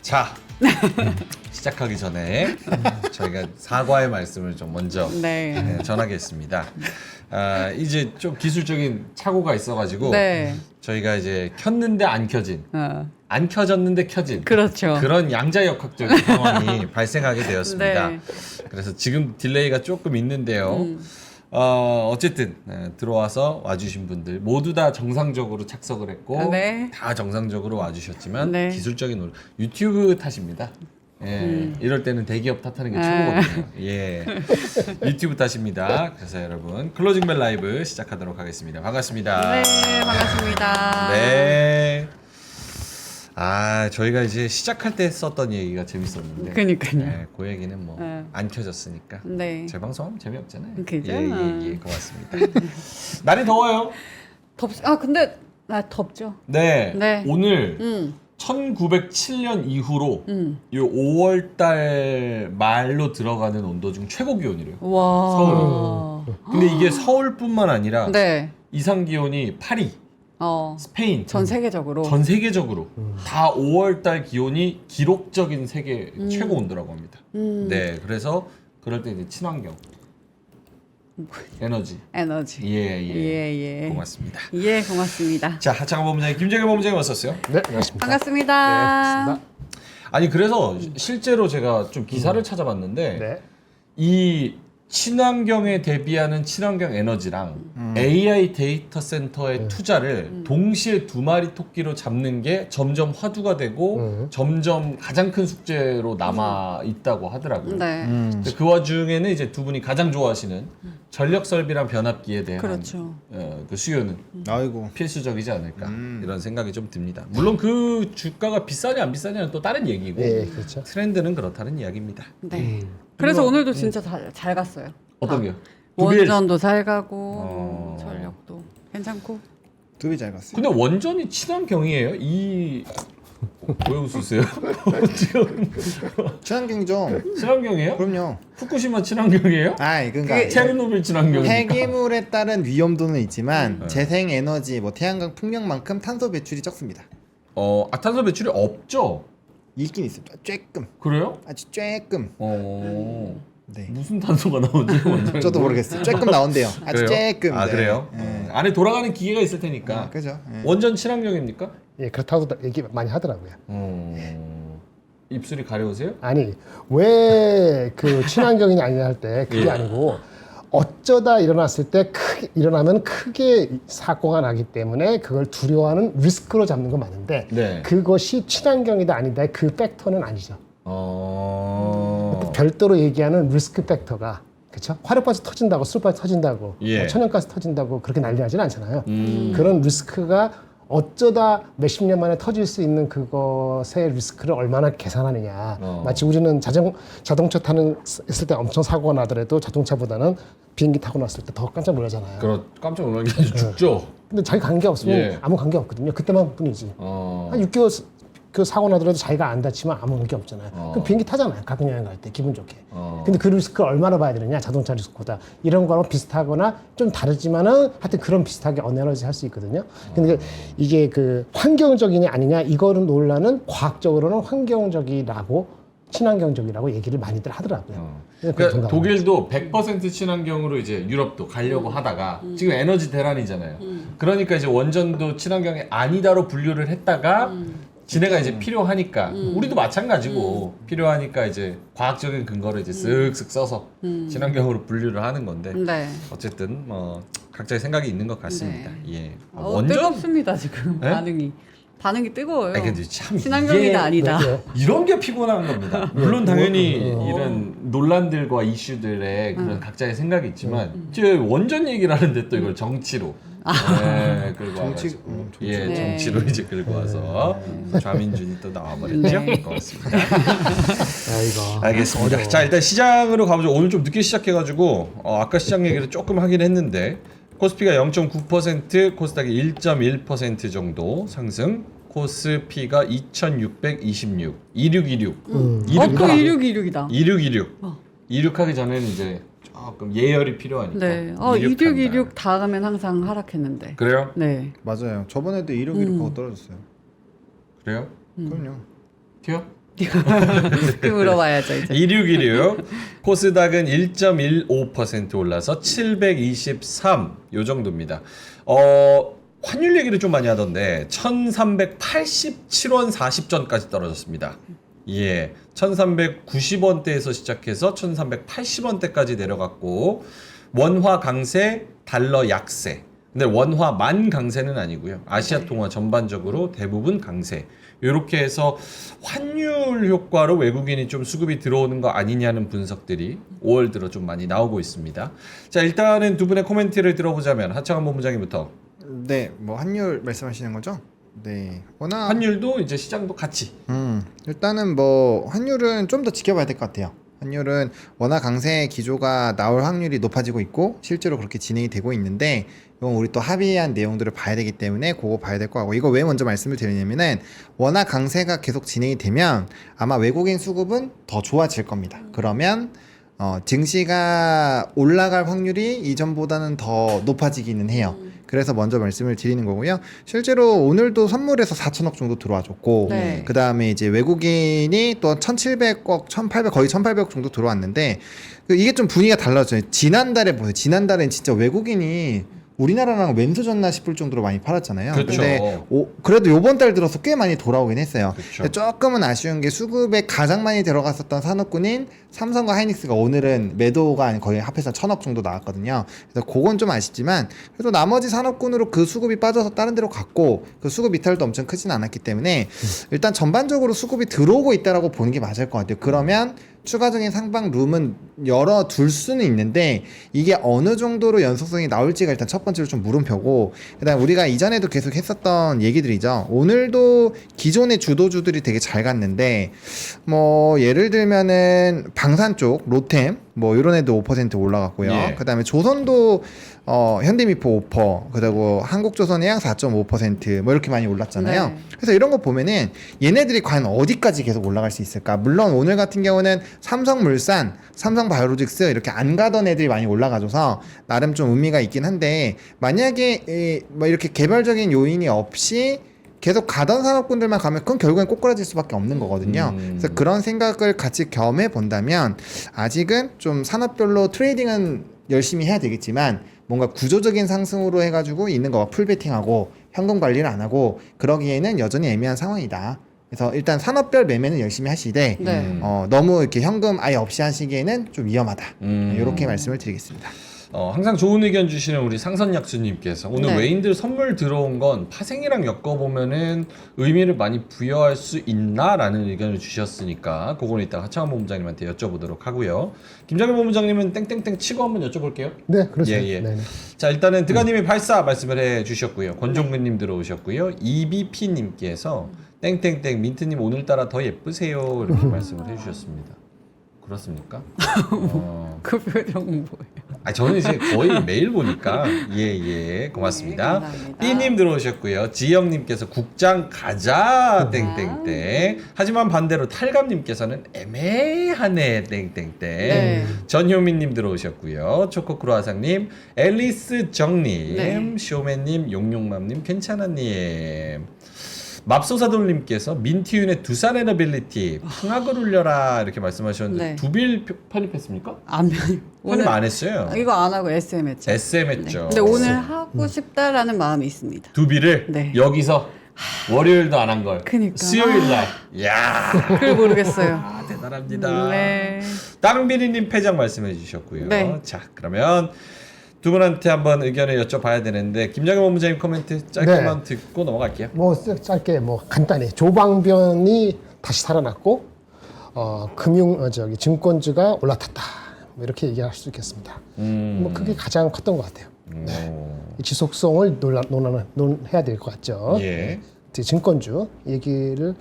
자, 시작하기 전에 저희가 사과의 말씀을 좀 먼저 네. 전하겠습니다. 이제 좀 기술적인 착오가 있어가지고 네. 저희가 이제 켰는데 안 켜진, 안 켜졌는데 켜진 그렇죠. 그런 양자역학적인 상황이 발생하게 되었습니다. 네. 그래서 지금 딜레이가 조금 있는데요. 어쨌든 들어와서 와주신 분들 모두 다 정상적으로 착석을 했고 네. 다 정상적으로 와주셨지만 네. 기술적인 오류 유튜브 탓입니다. 예, 이럴 때는 대기업 탓하는 게 최고거든요. 예, 유튜브 탓입니다. 그래서 여러분 클로징벨 라이브 시작하도록 하겠습니다. 반갑습니다. 네, 반갑습니다. 네. 저희가 이제 시작할 때 썼던 얘기가 재밌었는데. 그니까요. 네, 그 얘기는 뭐 안 켜졌으니까. 네. 재방송하면 재미없잖아요. 그죠? 예, 고맙습니다. 날이 더워요. 근데 덥죠. 네. 네. 오늘 1907년 이후로 이 5월달 말로 들어가는 온도 중 최고 기온이래요. 와. 서울. 근데 이게 서울뿐만 아니라 네. 이상 기온이 파리, 스페인, 전 세계적으로. 전 세계적으로 다 5월달 기온이 기록적인 세계 최고 온도라고 합니다. 네, 그래서 그럴 때 이제 친환경, 에너지. 예. 고맙습니다. 예, 고맙습니다. 자, 하창원 본부장님, 김재겸 본부장님 왔었어요. 네, 반갑습니다. 반갑습니다. 반갑습니다. 아니 그래서 실제로 제가 좀 기사를 찾아봤는데 네. 이 친환경에 대비하는 친환경 에너지랑 AI 데이터 센터의 투자를 동시에 두 마리 토끼로 잡는 게 점점 화두가 되고 점점 가장 큰 숙제로 남아 있다고 하더라고요. 네. 근데 그 와중에는 이제 두 분이 가장 좋아하시는 전력 설비랑 변압기에 대한 그렇죠. 그 수요는 아이고. 필수적이지 않을까 이런 생각이 좀 듭니다. 물론 그 주가가 비싸냐 안 비싸냐는 또 다른 얘기고 예, 그렇죠. 트렌드는 그렇다는 이야기입니다. 네. 그래서 오늘도 진짜 잘 갔어요. 어떤 게요? 원전도 잘 가고 전력도 괜찮고. 두배 잘 갔어요. 근데 원전이 친환경이에요? 왜 웃으세요? 지금 친환경이죠. 친환경이에요? 그럼요. 후쿠시마 친환경이에요? 그러니까 체르노빌 친환경. 폐기물에 따른 위험도는 있지만 재생 에너지, 뭐 태양광 풍력만큼 탄소 배출이 적습니다. 탄소 배출이 없죠? 있긴 있습니다. 쬐끔. 그래요? 아주 쬐끔. 네. 무슨 탄소가 나오지? 원전에서? 저도 모르겠어요. 쬐끔 나온대요. 아주 그래요? 쬐끔. 네. 그래요? 안에 돌아가는 기계가 있을 테니까. 그죠. 네. 원전 친환경입니까? 예, 그렇다고 얘기 많이 하더라고요. 입술이 가려우세요? 아니, 왜 그 친환경이냐 아니냐 할 때 그게 예. 아니고 어쩌다 일어났을 때 일어나면 크게 사고가 나기 때문에 그걸 두려워하는 리스크로 잡는 건 맞는데 네. 그것이 친환경이다 아니다 그 팩터는 아니죠. 별도로 얘기하는 리스크 팩터가 그렇죠? 화력발전 터진다고 술발전 터진다고 예. 뭐 천연가스 터진다고 그렇게 난리 나지는 않잖아요. 그런 리스크가 어쩌다 몇십 년 만에 터질 수 있는 그것의 리스크를 얼마나 계산하느냐. 마치 우리는 자동차 있을 때 엄청 사고가 나더라도 자동차보다는 비행기 타고 났을 때 더 깜짝 놀라잖아요. 깜짝 놀란 게 아니라 죽죠. 근데 자기 관계 없으면 예. 아무 관계 없거든요. 그때만 뿐이지. 한 6개월 그 사고 나더라도 자기가 안 다치면 아무 관계 없잖아요. 그럼 비행기 타잖아요. 가끔 여행 갈 때 기분 좋게. 근데 그 리스크를 얼마나 봐야 되느냐. 자동차 리스크보다. 이런 거랑 비슷하거나 좀 다르지만은 하여튼 그런 비슷하게 어네러지 할 수 있거든요. 근데 이게 그 환경적이냐 아니냐 이거는 논란은 과학적으로는 환경적이라고 친환경적이라고 얘기를 많이들 하더라고요. 그러니까 독일도 100% 친환경으로 이제 유럽도 가려고 하다가 지금 에너지 대란이잖아요. 그러니까 이제 원전도 친환경이 아니다로 분류를 했다가 지네가 이제 필요하니까 우리도 마찬가지고 필요하니까 이제 과학적인 근거를 이제 쓱쓱 써서 친환경으로 분류를 하는 건데 네. 어쨌든 뭐 각자의 생각이 있는 것 같습니다. 예. 뜨겁습니다 지금 네? 반응이 뜨거워요. 근데 참 친환경이다 이게 아니다. 이런 게 피곤한 겁니다. 물론 당연히 이런 논란들과 이슈들에 그런 각자의 생각이 있지만 제 원전 얘기를 하는데 또 이걸 정치로 네, 끌고 정치, 와가지고 정치로. 예, 정치로 이제 끌고 와서 좌민준이 또 나와버렸죠. 네. 고맙습니다. 아이고. 알겠습니다. 자, 일단 시장으로 가보죠. 오늘 좀 늦게 시작해가지고 아까 시장 얘기를 조금 하긴 했는데 코스피가 0.9%, 코스닥이 1.1% 정도 상승. 코스피가 2,626, 2626. 또 2626이다. 2626. 26하기 전에는 이제 조금 예열이 필요하니까. 네. 26 2626 다음엔 항상 하락했는데. 그래요? 네. 맞아요. 저번에도 1616하고 떨어졌어요. 그래요? 그럼요. 튀어? 그 물어봐야죠 이제. 2616 코스닥은 1.15% 올라서 723 요 정도입니다. 환율 얘기를 좀 많이 하던데 1387원 40전까지 떨어졌습니다. 예, 1390원대에서 시작해서 1380원대까지 내려갔고 원화 강세, 달러 약세. 근데 원화만 강세는 아니고요. 아시아 통화 전반적으로 대부분 강세. 이렇게 해서 환율 효과로 외국인이 좀 수급이 들어오는 거 아니냐는 분석들이 5월 들어 좀 많이 나오고 있습니다. 자, 일단은 두 분의 코멘트를 들어보자면 하창원 본부장님부터. 네, 뭐 환율 말씀하시는 거죠? 네, 워낙 환율도 이제 시장도 같이. 일단은 뭐 환율은 좀 더 지켜봐야 될 것 같아요. 환율은 워낙 강세 기조가 나올 확률이 높아지고 있고 실제로 그렇게 진행이 되고 있는데 이건 우리 또 합의한 내용들을 봐야 되기 때문에 그거 봐야 될 거 같고 이거 왜 먼저 말씀을 드리냐면은 워낙 강세가 계속 진행이 되면 아마 외국인 수급은 더 좋아질 겁니다. 그러면 증시가 올라갈 확률이 이전보다는 더 높아지기는 해요. 그래서 먼저 말씀을 드리는 거고요. 실제로 오늘도 선물에서 4천억 정도 들어와줬고 네. 그 다음에 이제 외국인이 또 1,700억, 1,800 거의 1,800억 정도 들어왔는데 이게 좀 분위기가 달라져요. 지난달에 보세요. 지난달엔 진짜 외국인이 우리나라랑 왼수졌나 싶을 정도로 많이 팔았잖아요. 그렇죠. 근데 그래도 요번 달 들어서 꽤 많이 돌아오긴 했어요. 그렇죠. 근데 조금은 아쉬운 게 수급에 가장 많이 들어갔었던 산업군인 삼성과 하이닉스가 오늘은 매도가 아닌 거의 합해서 1,000억 정도 나왔거든요. 그래서 그건 좀 아쉽지만 그래도 나머지 산업군으로 그 수급이 빠져서 다른 데로 갔고 그 수급 이탈도 엄청 크진 않았기 때문에 일단 전반적으로 수급이 들어오고 있다라고 보는 게 맞을 것 같아요. 그러면 추가적인 상방 룸은 열어둘 수는 있는데 이게 어느 정도로 연속성이 나올지가 일단 첫 번째로 좀 물음표고 그다음 우리가 이전에도 계속 했었던 얘기들이죠. 오늘도 기존의 주도주들이 되게 잘 갔는데 뭐 예를 들면은 방산 쪽 로템 뭐 이런 애도 5% 올라갔고요. 예. 그다음에 조선도 현대미포 5%, 그리고 한국조선해양 4.5%뭐 이렇게 많이 올랐잖아요. 네. 그래서 이런 거 보면은 얘네들이 과연 어디까지 계속 올라갈 수 있을까? 물론 오늘 같은 경우는 삼성물산, 삼성바이오로직스 이렇게 안 가던 애들이 많이 올라가줘서 나름 좀 의미가 있긴 한데 만약에 뭐 이렇게 개별적인 요인이 없이 계속 가던 산업군들만 가면 그건 결국엔 꼬꾸라질 수밖에 없는 거거든요. 그래서 그런 생각을 같이 겸해 본다면 아직은 좀 산업별로 트레이딩은 열심히 해야 되겠지만 뭔가 구조적인 상승으로 해가지고 있는 거와 풀베팅하고 현금 관리를 안 하고 그러기에는 여전히 애매한 상황이다. 그래서 일단 산업별 매매는 열심히 하시되 네. 너무 이렇게 현금 아예 없이 하시기에는 좀 위험하다. 이렇게 말씀을 드리겠습니다. 항상 좋은 의견 주시는 우리 상선약수님께서 오늘 네. 외인들 선물 들어온 건 파생이랑 엮어보면은 의미를 많이 부여할 수 있나라는 의견을 주셨으니까 그거는 이따 하창원 본부장님한테 여쭤보도록 하고요. 김정일 본부장님은 땡땡땡 치고 한번 여쭤볼게요. 네, 그렇죠. 예, 예. 네네. 자, 일단은 드가님이 발사 말씀을 해주셨고요. 권종근님 들어오셨고요. EBP님께서 땡땡땡 민트님 오늘따라 더 예쁘세요 이렇게 말씀을 해주셨습니다. 그렇습니까? 그 표정 뭐예요? 저는 이제 거의 매일 보니까 예예 고맙습니다. 네, 감사합니다. B님 들어오셨고요. 지영님께서 국장 가자 땡땡땡. 하지만 반대로 탈감님께서는 애매하네 땡땡땡. 네. 전효민님 들어오셨고요. 초코크로아상님, 앨리스 정님, 네. 쇼맨님, 용용맘님, 괜찮아님. 맙소사돌님께서 민티윤의 두산 에너빌리티 풍악을 울려라 이렇게 말씀하셨는데 네. 두빌 편입했습니까? 안 편입 안 했어요. 이거 안 하고 SM 했죠. SM 했죠. 근데 오늘 하고 싶다라는 마음이 있습니다. 두비를 네. 여기서 월요일도 안 한 걸. 그니까. 수요일 날. 야, 그걸 모르겠어요. 대단합니다. 네. 땅비리님 패장 말씀해 주셨고요. 네. 자, 그러면 두 분한테 한번 의견을 여쭤봐야 되는데 김정일 본부장님 코멘트 짧게만 듣고 넘어갈게요. 뭐 짧게 뭐 간단히 조방변이 다시 살아났고 증권주가 올라탔다. 뭐 이렇게 얘기할 수 있겠습니다. 뭐 그게 가장 컸던 것 같아요. 이 지속성을 논해야 될 것 같죠. 예. 증권주 얘기를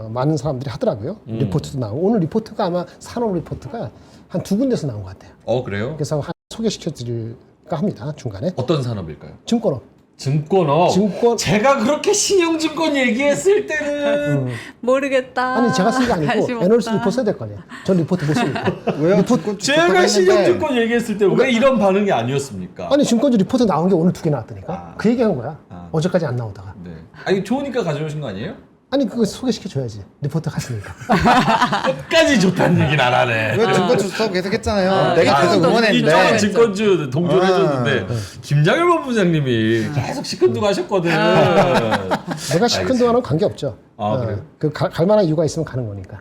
많은 사람들이 하더라고요. 리포트도 나오고 오늘 리포트가 아마 산업 리포트가 한 두 군데서 나온 것 같아요. 그래요? 그래서 소개시켜 드릴까 합니다. 중간에 어떤 산업일까요? 증권업. 증권업. 증권- 제가 그렇게 신용증권 얘기했을 때는 모르겠다. 아니 제가 쓴 게 아니고 관심 애널리스트 없다. 리포트 써야 될 거 아니에요. 전 리포트 못 쓰니까. 왜요? 리포트 제가 신용증권 얘기했을 때 왜 이런 반응이 아니었습니까? 아니 증권주 리포트 나온 게 오늘 두 개 나왔다니까. 아. 그 얘기한 거야. 아. 어제까지 안 나오다가. 네. 아니 좋으니까 가져오신 거 아니에요? 아니 그거 소개시켜줘야지. 리포터 갔으니까. 끝까지 좋다는 얘기는 안 하네. 왜 증권주 수업 계속 했잖아요. 아, 내가 계속 이쪽은 응원했는데. 이쪽은 증권주 동조를 아. 해줬는데 김장일 본부장님이 계속 시큰둥 하셨거든. 내가 시큰 동안은 관계 없죠. 아, 그래요? 갈 만한 이유가 있으면 가는 거니까.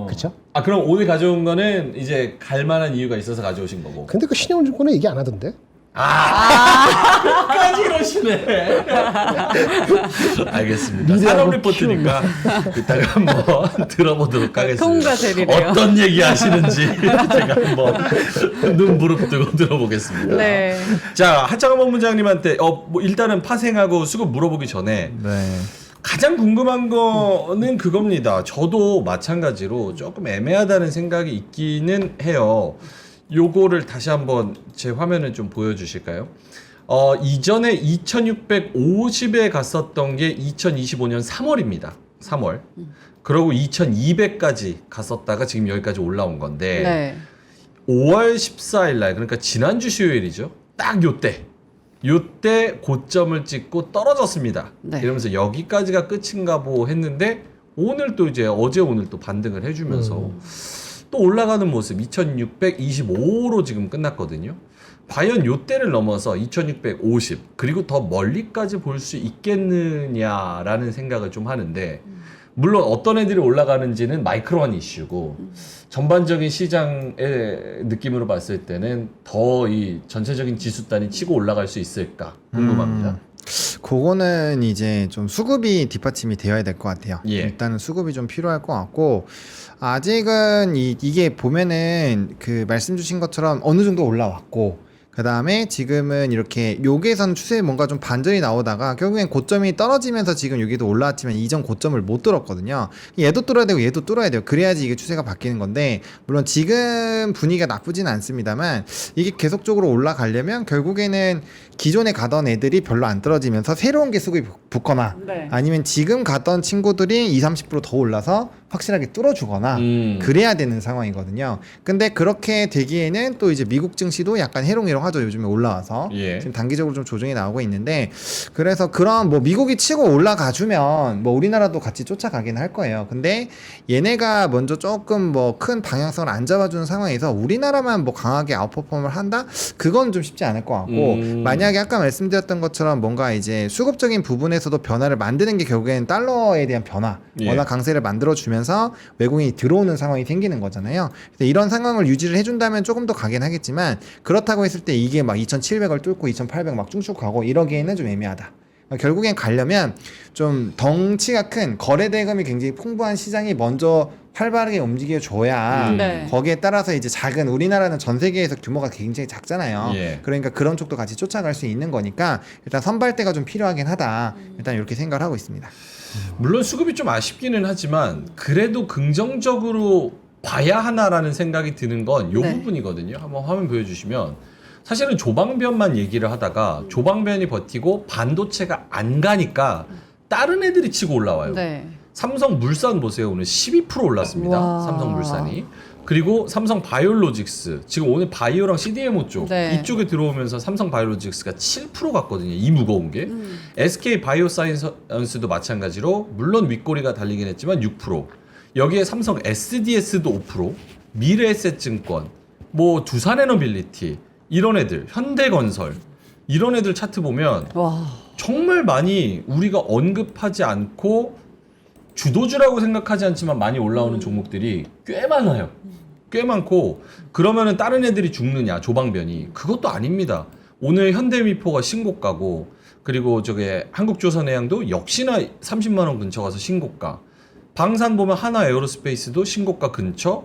그렇죠? 아 그럼 오늘 가져온 거는 이제 갈 만한 이유가 있어서 가져오신 거고. 근데 그 신영증권은 얘기 안 하던데. 끝까지 이러시네. 알겠습니다. 산업 리포트니까 이따가 한번 들어보도록 하겠습니다. 통과 제리래요. 어떤 얘기 하시는지 제가 한번 눈 부릅뜨고 들어보겠습니다. 네. 자, 하창원 본부장님한테 뭐 일단은 파생하고 수급 물어보기 전에 네. 가장 궁금한 거는 그겁니다. 저도 마찬가지로 조금 애매하다는 생각이 있기는 해요. 요거를 다시 한번 제 화면을 좀 보여주실까요? 이전에 2650에 갔었던 게 2025년 3월입니다. 3월. 그리고 2200까지 갔었다가 지금 여기까지 올라온 건데 네. 5월 14일 날 그러니까 지난주 수요일이죠. 딱 요때 고점을 찍고 떨어졌습니다. 네. 이러면서 여기까지가 끝인가 보 했는데 오늘 또 이제 어제 오늘 또 반등을 해주면서 또 올라가는 모습 2625로 지금 끝났거든요. 과연 요때를 넘어서 2650 그리고 더 멀리까지 볼 수 있겠느냐라는 생각을 좀 하는데 물론 어떤 애들이 올라가는지는 마이크로한 이슈고 전반적인 시장의 느낌으로 봤을 때는 더 이 전체적인 지수단이 치고 올라갈 수 있을까 궁금합니다. 그거는 이제 좀 수급이 뒷받침이 되어야 될 것 같아요. 예. 일단은 수급이 좀 필요할 것 같고 아직은 이게 보면은 그 말씀 주신 것처럼 어느 정도 올라왔고 그 다음에 지금은 이렇게 여기에서는 추세에 뭔가 좀 반전이 나오다가 결국엔 고점이 떨어지면서 지금 여기도 올라왔지만 이전 고점을 못 뚫었거든요. 얘도 뚫어야 되고 얘도 뚫어야 돼요. 그래야지 이게 추세가 바뀌는 건데 물론 지금 분위기가 나쁘지는 않습니다만 이게 계속적으로 올라가려면 결국에는 기존에 가던 애들이 별로 안 떨어지면서 새로운 게 수급이 붙거나 네. 아니면 지금 갔던 친구들이 20-30% 더 올라서 확실하게 뚫어주거나 그래야 되는 상황이거든요. 근데 그렇게 되기에는 또 이제 미국 증시도 약간 해롱해롱하죠. 요즘에 올라와서 예. 지금 단기적으로 좀 조정이 나오고 있는데 그래서 그런 뭐 미국이 치고 올라가주면 뭐 우리나라도 같이 쫓아가긴 할 거예요. 근데 얘네가 먼저 조금 뭐 큰 방향성을 안 잡아주는 상황에서 우리나라만 뭐 강하게 아웃퍼폼을 한다? 그건 좀 쉽지 않을 것 같고 만약에 아까 말씀드렸던 것처럼 뭔가 이제 수급적인 부분에서도 변화를 만드는 게 결국에는 달러에 대한 변화 예. 워낙 강세를 만들어주면서 외국인이 들어오는 상황이 생기는 거잖아요. 그래서 이런 상황을 유지를 해준다면 조금 더 가긴 하겠지만 그렇다고 했을 때 이게 막 2,700을 뚫고 2,800 막 쭉쭉 가고 이러기에는 좀 애매하다. 결국엔 가려면 좀 덩치가 큰 거래 대금이 굉장히 풍부한 시장이 먼저 활발하게 움직여줘야 네. 거기에 따라서 이제 작은 우리나라는 전 세계에서 규모가 굉장히 작잖아요. 예. 그러니까 그런 쪽도 같이 쫓아갈 수 있는 거니까 일단 선발대가 좀 필요하긴 하다. 일단 이렇게 생각을 하고 있습니다. 물론 수급이 좀 아쉽기는 하지만 그래도 긍정적으로 봐야 하나라는 생각이 드는 건 요 네. 부분이거든요. 한번 화면 보여주시면 사실은 조방변만 얘기를 하다가 조방변이 버티고 반도체가 안 가니까 다른 애들이 치고 올라와요. 네. 삼성물산 보세요. 오늘 12% 올랐습니다. 와. 삼성물산이. 그리고 삼성 바이오로직스 지금 오늘 바이오랑 CDMO 쪽 네. 이쪽에 들어오면서 삼성 바이오로직스가 7% 갔거든요. 이 무거운 게. SK 바이오사이언스도 마찬가지로 물론 윗꼬리가 달리긴 했지만 6%. 여기에 삼성 SDS도 5%, 미래에셋증권, 뭐 두산에너빌리티 이런 애들, 현대건설 이런 애들 차트 보면 와. 정말 많이 우리가 언급하지 않고 주도주라고 생각하지 않지만 많이 올라오는 종목들이 꽤 많아요. 꽤 많고 그러면은 다른 애들이 죽느냐 조방변이 그것도 아닙니다. 오늘 현대미포가 신고가고 그리고 저게 한국조선해양도 역시나 30만 원 근처 가서 신고가. 방산 보면 하나 에어로스페이스도 신고가 근처.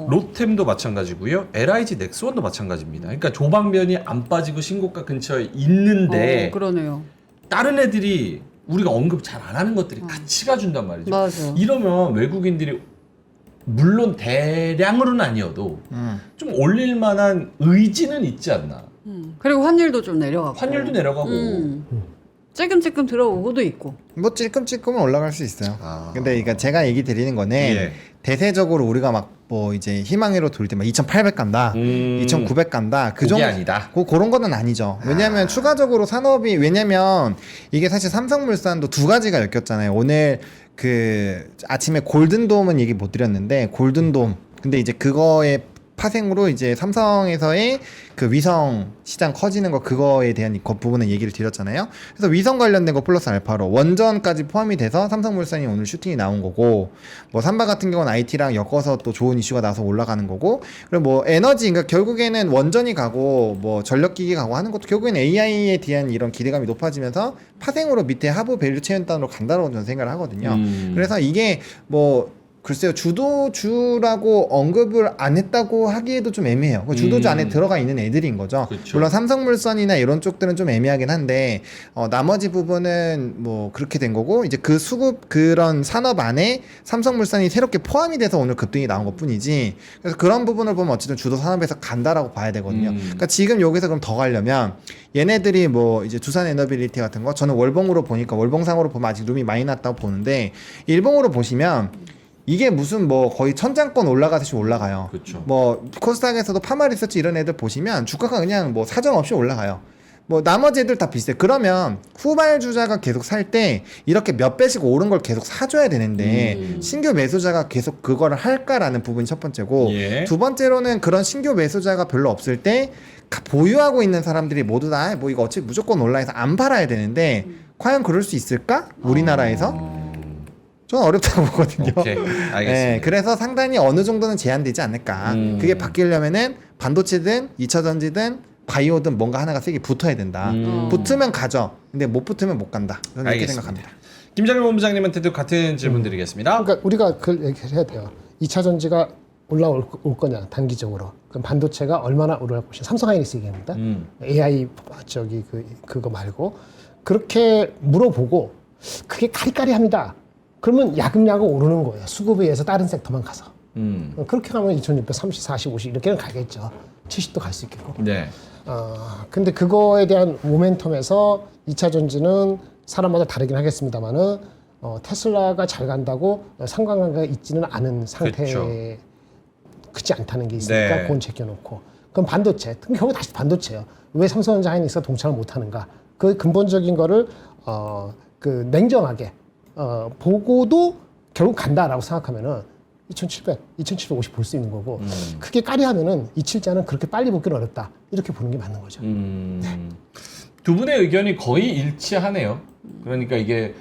로템도 마찬가지고요. LIG 넥스원도 마찬가지입니다. 그러니까 조방변이 안 빠지고 신고가 근처에 있는데 그러네요. 다른 애들이 우리가 언급 잘 안 하는 것들이 같이 가준단 말이죠. 맞아. 이러면 외국인들이 물론 대량으로는 아니어도 좀 올릴 만한 의지는 있지 않나. 그리고 환율도 좀 내려가고. 환율도 내려가고. 찔끔찔끔 들어오고도 있고. 뭐 찔끔찔끔은 올라갈 수 있어요. 아. 근데 그러니까 제가 얘기 드리는 거는 예. 대세적으로 우리가 막 뭐 이제 희망으로 돌 때 막 2,800 간다, 2,900 간다 그 그게 정도 아니다. 그런 거는 아니죠. 왜냐하면 추가적으로 산업이 왜냐면 이게 사실 삼성물산도 두 가지가 엮였잖아요. 오늘 그 아침에 골든돔은 얘기 못 드렸는데 골든돔 근데 이제 그거에 파생으로 이제 삼성에서의 그 위성 시장 커지는 거 그거에 대한 그 부분은 얘기를 드렸잖아요. 그래서 위성 관련된 거 플러스 알파로 원전까지 포함이 돼서 삼성물산이 오늘 슈팅이 나온 거고 뭐 삼바 같은 경우는 IT랑 엮어서 또 좋은 이슈가 나서 올라가는 거고 그리고 뭐 에너지 그러니까 결국에는 원전이 가고 뭐 전력기기 가고 하는 것도 결국에는 AI에 대한 이런 기대감이 높아지면서 파생으로 밑에 하부 밸류 체인단으로 간다고 저는 생각을 하거든요. 그래서 이게 뭐 글쎄요 주도주라고 언급을 안 했다고 하기에도 좀 애매해요. 주도주 안에 들어가 있는 애들인 거죠. 그쵸. 물론 삼성물산이나 이런 쪽들은 좀 애매하긴 한데 나머지 부분은 뭐 그렇게 된 거고 이제 그 수급 그런 산업 안에 삼성물산이 새롭게 포함이 돼서 오늘 급등이 나온 것뿐이지. 그래서 그런 부분을 보면 어쨌든 주도 산업에서 간다라고 봐야 되거든요. 그러니까 지금 여기서 그럼 더 가려면 얘네들이 뭐 이제 두산 에너빌리티 같은 거 저는 월봉으로 보니까 월봉상으로 보면 아직 룸이 많이 났다고 보는데 일봉으로 보시면 이게 무슨 뭐 거의 천장권 올라가듯이 올라가요. 그쵸. 뭐 코스닥에서도 파마리서치 이런 애들 보시면 주가가 그냥 뭐 사정 없이 올라가요. 뭐 나머지 애들 다 비슷해. 그러면 후발주자가 계속 살 때 이렇게 몇 배씩 오른 걸 계속 사줘야 되는데 신규 매수자가 계속 그거를 할까라는 부분이 첫 번째고 예. 두 번째로는 그런 신규 매수자가 별로 없을 때 보유하고 있는 사람들이 모두 다 뭐 이거 어차피 무조건 올라해서 안 팔아야 되는데 과연 그럴 수 있을까? 우리나라에서? 저는 어렵다고 보거든요. 오케이, 알겠습니다. 네, 그래서 상당히 어느 정도는 제한되지 않을까. 그게 바뀌려면은 반도체든 2차 전지든 바이오든 뭔가 하나가 세게 붙어야 된다. 붙으면 가죠. 근데 못 붙으면 못 간다. 저는 이렇게 알겠습니다. 생각합니다. 김장일 본부장님한테도 같은 질문 드리겠습니다. 그러니까 우리가 그걸 얘기해야 돼요. 2차 전지가 올라올 거냐 단기적으로. 그럼 반도체가 얼마나 오를 것이냐. 삼성하이닉스 얘기합니다. AI 그거 말고 그렇게 물어보고 그게 까리까리합니다. 그러면 야금야금 오르는 거예요. 수급에 의해서 다른 섹터만 가서. 그렇게 가면 2630, 40, 50 이렇게는 가겠죠. 70도 갈 수 있겠고. 네. 근데 그거에 대한 모멘텀에서 2차 전지는 사람마다 다르긴 하겠습니다만은 테슬라가 잘 간다고 상관관계가 있지는 않은 상태에 그쵸. 그렇지 않다는 게 있으니까 네. 그건 제껴놓고. 그럼 반도체. 그럼 결국 다시 반도체예요. 왜 삼성전자 하이닉스가 동참을 못하는가? 그 근본적인 거를 그 냉정하게 보고도 결국 간다라고 생각하면은 2700, 2750 볼 수 있는 거고 크게 까리하면은 이 칠자는 그렇게 빨리 보기는 어렵다 이렇게 보는 게 맞는 거죠. 두 분의 의견이 거의 일치하네요. 그러니까 이게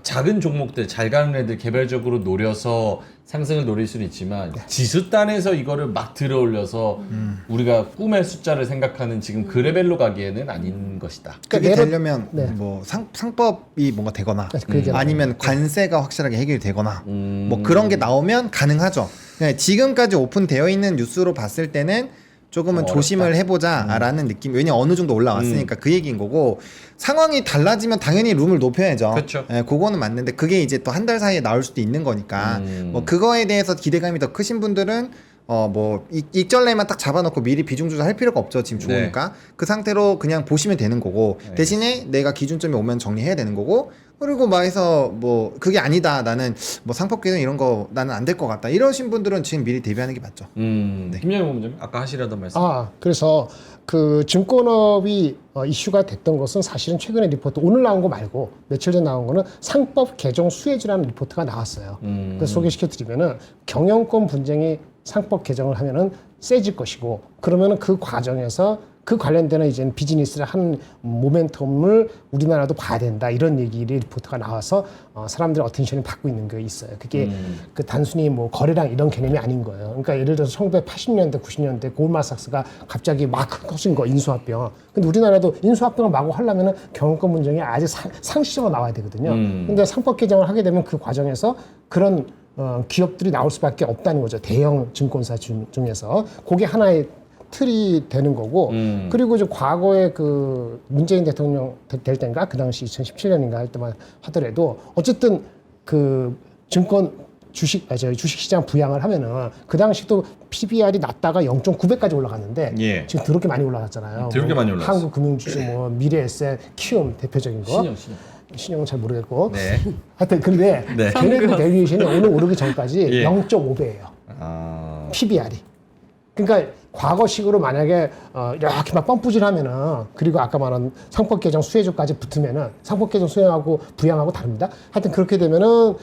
작은 종목들 잘 가는 애들 개별적으로 노려서 상승을 노릴 수는 있지만 지수단에서 이거를 막 들어올려서 우리가 꿈의 숫자를 생각하는 지금 그 레벨로 가기에는 아닌 것이다. 그게 예를- 되려면 네. 뭐 상법이 뭔가 되거나 그 얘기하는 아니면 관세가 확실하게 해결이 되거나 뭐 그런 게 나오면 가능하죠. 네, 지금까지 오픈되어 있는 뉴스로 봤을 때는 조금은 어렵다. 조심을 해보자라는 느낌. 왜냐면 어느 정도 올라왔으니까 그 얘기인 거고 상황이 달라지면 당연히 룸을 높여야죠. 그쵸. 예, 그거는 맞는데 그게 이제 또 한 달 사이에 나올 수도 있는 거니까 뭐 그거에 대해서 기대감이 더 크신 분들은 뭐 익절레만 딱 잡아놓고 미리 비중 조절할 필요가 없죠. 지금 좋으니까 그 상태로 그냥 보시면 되는 거고 대신에 내가 기준점이 오면 정리해야 되는 거고 그리고 막 해서 뭐 그게 아니다 나는 뭐 상법규는 이런 거 나는 안 될 것 같다 이러신 분들은 지금 미리 대비하는 게 맞죠. 김장일 본부장님 아까 하시려던 말씀. 그래서 그 증권업이 이슈가 됐던 것은 사실은 최근에 리포트 오늘 나온 거 말고 며칠 전 나온 거는 상법 개정 수혜주라는 리포트가 나왔어요. 그래서 소개시켜 드리면은 경영권 분쟁이 상법 개정을 하면은 세질 것이고 그러면은 그 과정에서 그 관련되는 이제 비즈니스를 하는 모멘텀을 우리나라도 봐야 된다 이런 얘기를 리포트가 나와서 사람들의 어텐션이 받고 있는 게 있어요. 그게 그 단순히 뭐 거래량 이런 개념이 아닌 거예요. 그러니까 예를 들어서 1980년대, 90년대 골마삭스가 갑자기 막 커진 거 인수합병. 근데 우리나라도 인수합병을 마구 하려면은 경영권 분쟁이 아주 상시적으로 나와야 되거든요. 근데 상법 개정을 하게 되면 그 과정에서 그런 기업들이 나올 수밖에 없다는 거죠. 대형 증권사 중에서 그게 하나의 틀이 되는 거고 그리고 이제 과거에 그 문재인 대통령 될 때인가 그 당시 2017년인가 할 때만 하더라도 어쨌든 그 증권 주식시장 부양을 하면은 그 당시도 PBR이 낮다가 0.9배까지 올라갔는데 예. 지금 더럽게 많이 올라갔잖아요. 더럽게 많이 올랐어요. 한국금융주식 뭐 미래에셋, 키움 대표적인 거. 신용은 잘 모르겠고. 네. 하여튼 근데 네. 걔네들 밸류에이션이 오늘 오르기 전까지 예. 0.5배예요. 아. PBR이. 그러니까 과거식으로 만약에 이렇게 막 펌프질하면은 그리고 아까 말한 상법 개정 수혜주까지 붙으면은 상법 개정 수혜하고 부양하고 다릅니다. 하여튼 그렇게 되면은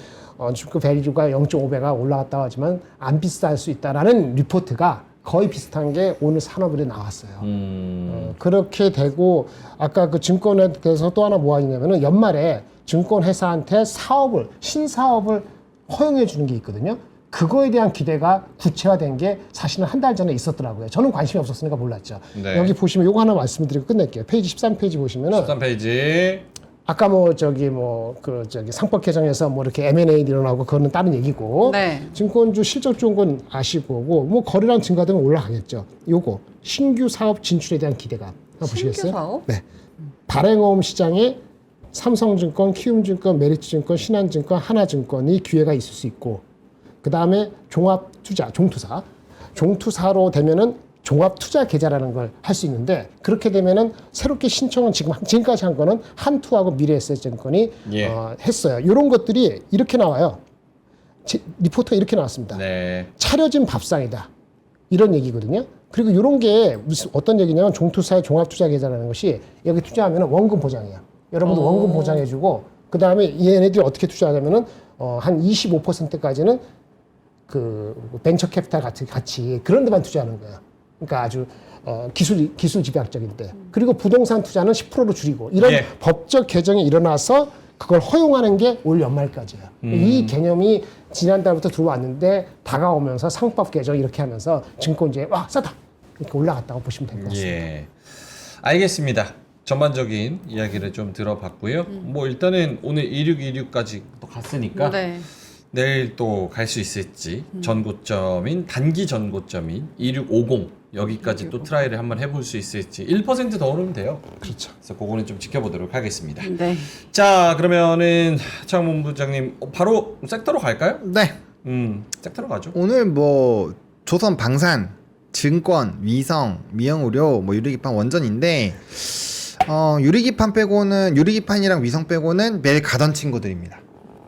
주가 밸류가 0.5배가 올라갔다고 하지만 안 비쌀 수 있다라는 리포트가 거의 비슷한 게 오늘 산업일에 나왔어요. 그렇게 되고 아까 그 증권에 대해서 또 하나 뭐가 있냐면은 연말에 증권회사한테 신사업을 허용해 주는 게 있거든요. 그거에 대한 기대가 구체화된 게 사실은 한 달 전에 있었더라고요. 저는 관심이 없었으니까 몰랐죠. 네. 여기 보시면 요거 하나 말씀드리고 끝낼게요. 페이지 13페이지 보시면은 13페이지. 아까 상법 개정에서 뭐 이렇게 M&A 일어나고 그거는 다른 얘기고 네. 증권주 실적 좋은 건 아실 거고 뭐 거래량 증가되면 올라가겠죠. 요거 신규 사업 진출에 대한 기대감 한번 신규 보시겠어요? 사업? 네. 발행어음 시장에 삼성증권, 키움증권, 메리츠증권, 신한증권, 하나증권이 기회가 있을 수 있고 그 다음에 종합투자, 종투사로 되면은 종합투자 계좌라는 걸 할 수 있는데 그렇게 되면은 새롭게 신청은 지금까지 한 거는 한투하고 미래에셋증권이 예. 했어요. 이런 것들이 이렇게 나와요. 리포트가 이렇게 나왔습니다. 네. 차려진 밥상이다. 이런 얘기거든요. 그리고 이런 게 무슨 어떤 얘기냐면 종투사의 종합투자 계좌라는 것이 여기 투자하면 원금 보장이에요. 여러분도 원금 보장해주고 그 다음에 얘네들이 어떻게 투자하냐면은 한 25%까지는 그 벤처 캐피탈 같이 그런 데만 투자하는 거예요. 그러니까 아주 기술 집약적인데 그리고 부동산 투자는 10%로 줄이고 이런 예. 법적 개정이 일어나서 그걸 허용하는 게 올 연말까지예요. 이 개념이 지난달부터 들어왔는데 다가오면서 상법 개정 이렇게 하면서 증권주에 와 싸다 이렇게 올라갔다고 보시면 될 것 같습니다. 예. 알겠습니다. 전반적인 이야기를 좀 들어봤고요. 뭐 일단은 오늘 2626까지 또 갔으니까 네. 내일 또 갈 수 있을지 전고점인 단기 전고점인 2650 여기까지 또 트라이를 한번 해볼 수 있을지 1%더 오르면 돼요. 그렇죠. 그래서 그거는 좀 지켜보도록 하겠습니다. 네. 자 그러면은 차영 본부장님 바로 섹터로 갈까요? 네. 섹터로 가죠. 오늘 뭐 조선 방산, 증권, 위성, 미영의료, 뭐 유리기판 원전인데 유리기판이랑 위성 빼고는 매일 가던 친구들입니다.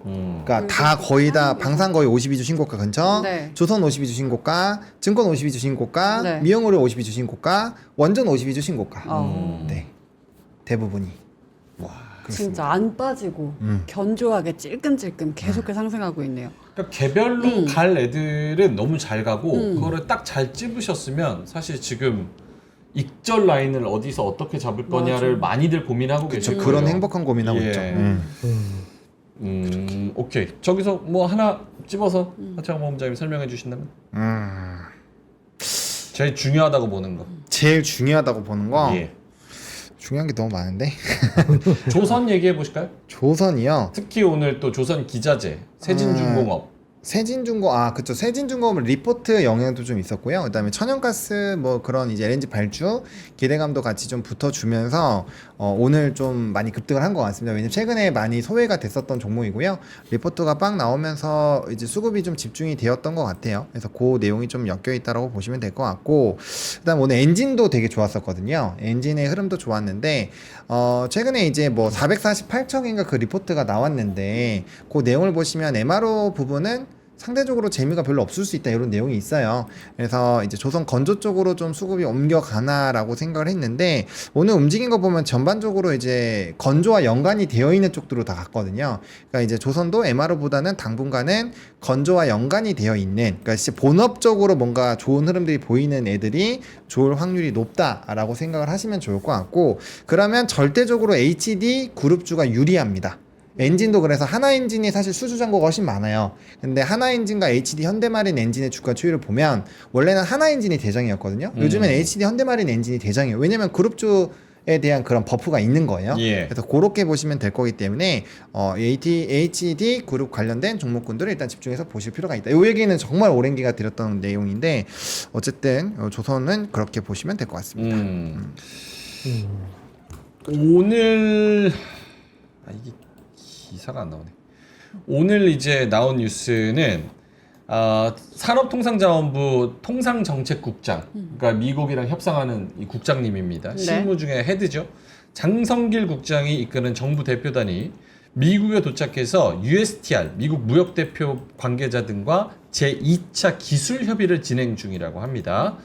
그러니까 다 거의 다 방산 거의 52주 신고가 근처, 네. 조선 52주 신고가, 증권 52주 신고가, 네. 미영의료 52주 신고가, 원전 52주 신고가. 네, 대부분이. 진짜 안 빠지고 견조하게 찔끔찔끔 계속해서 상승하고 있네요. 그러니까 개별로 갈 애들은 너무 잘 가고 그거를 딱 잘 찝으셨으면 사실 지금 익절 라인을 어디서 어떻게 잡을 거냐를 많이들 고민하고 계실 거예요. 그런 행복한 고민하고 예. 있죠. 오케이. 저기서 뭐 하나 찝어서 하창 본부장님 설명해 주신다면? 제일 중요하다고 보는 거. 제일 중요하다고 보는 거. 예. 중요한 게 너무 많은데. 조선 얘기해 보실까요? 조선이요. 특히 오늘 또 조선 기자재, 세진중공업. 세진중공 그쵸. 세진중공업 리포트 영향도 좀 있었고요. 그다음에 천연가스 뭐 그런 이제 LNG 발주 기대감도 같이 좀 붙어주면서 오늘 좀 많이 급등을 한 것 같습니다. 왜냐면 최근에 많이 소외가 됐었던 종목이고요. 리포트가 빵 나오면서 이제 수급이 좀 집중이 되었던 것 같아요. 그래서 그 내용이 좀 엮여 있다라고 보시면 될 것 같고, 그다음 오늘 엔진도 되게 좋았었거든요. 엔진의 흐름도 좋았는데 최근에 이제 뭐 448척인가 그 리포트가 나왔는데 그 내용을 보시면 MRO 부분은 상대적으로 재미가 별로 없을 수 있다 이런 내용이 있어요. 그래서 이제 조선 건조 쪽으로 좀 수급이 옮겨가나라고 생각을 했는데 오늘 움직인 거 보면 전반적으로 이제 건조와 연관이 되어 있는 쪽으로 다 갔거든요. 그러니까 이제 조선도 MRO보다는 당분간은 건조와 연관이 되어 있는, 그러니까 진짜 본업적으로 뭔가 좋은 흐름들이 보이는 애들이 좋을 확률이 높다라고 생각을 하시면 좋을 것 같고, 그러면 절대적으로 HD 그룹주가 유리합니다. 엔진도 그래서 하나엔진이 사실 수주잔고가 훨씬 많아요. 근데 하나엔진과 HD 현대마린 엔진의 주가 추이를 보면 원래는 하나엔진이 대장이었거든요. 요즘엔 HD 현대마린 엔진이 대장이에요. 왜냐면 그룹주에 대한 그런 버프가 있는 거예요. 예. 그래서 그렇게 보시면 될 거기 때문에 HD 그룹 관련된 종목군들을 일단 집중해서 보실 필요가 있다. 이 얘기는 정말 오랜 기간 드렸던 내용인데 어쨌든 조선은 그렇게 보시면 될 것 같습니다. 오늘 이게 기사가 안 나오네. 오늘 이제 나온 뉴스는 산업통상자원부 통상정책국장, 그러니까 미국이랑 협상하는 이 국장님입니다. 네. 실무 중에 헤드죠. 장성길 국장이 이끄는 정부 대표단이 미국에 도착해서 USTR, 미국 무역대표 관계자 등과 제2차 기술 협의를 진행 중이라고 합니다.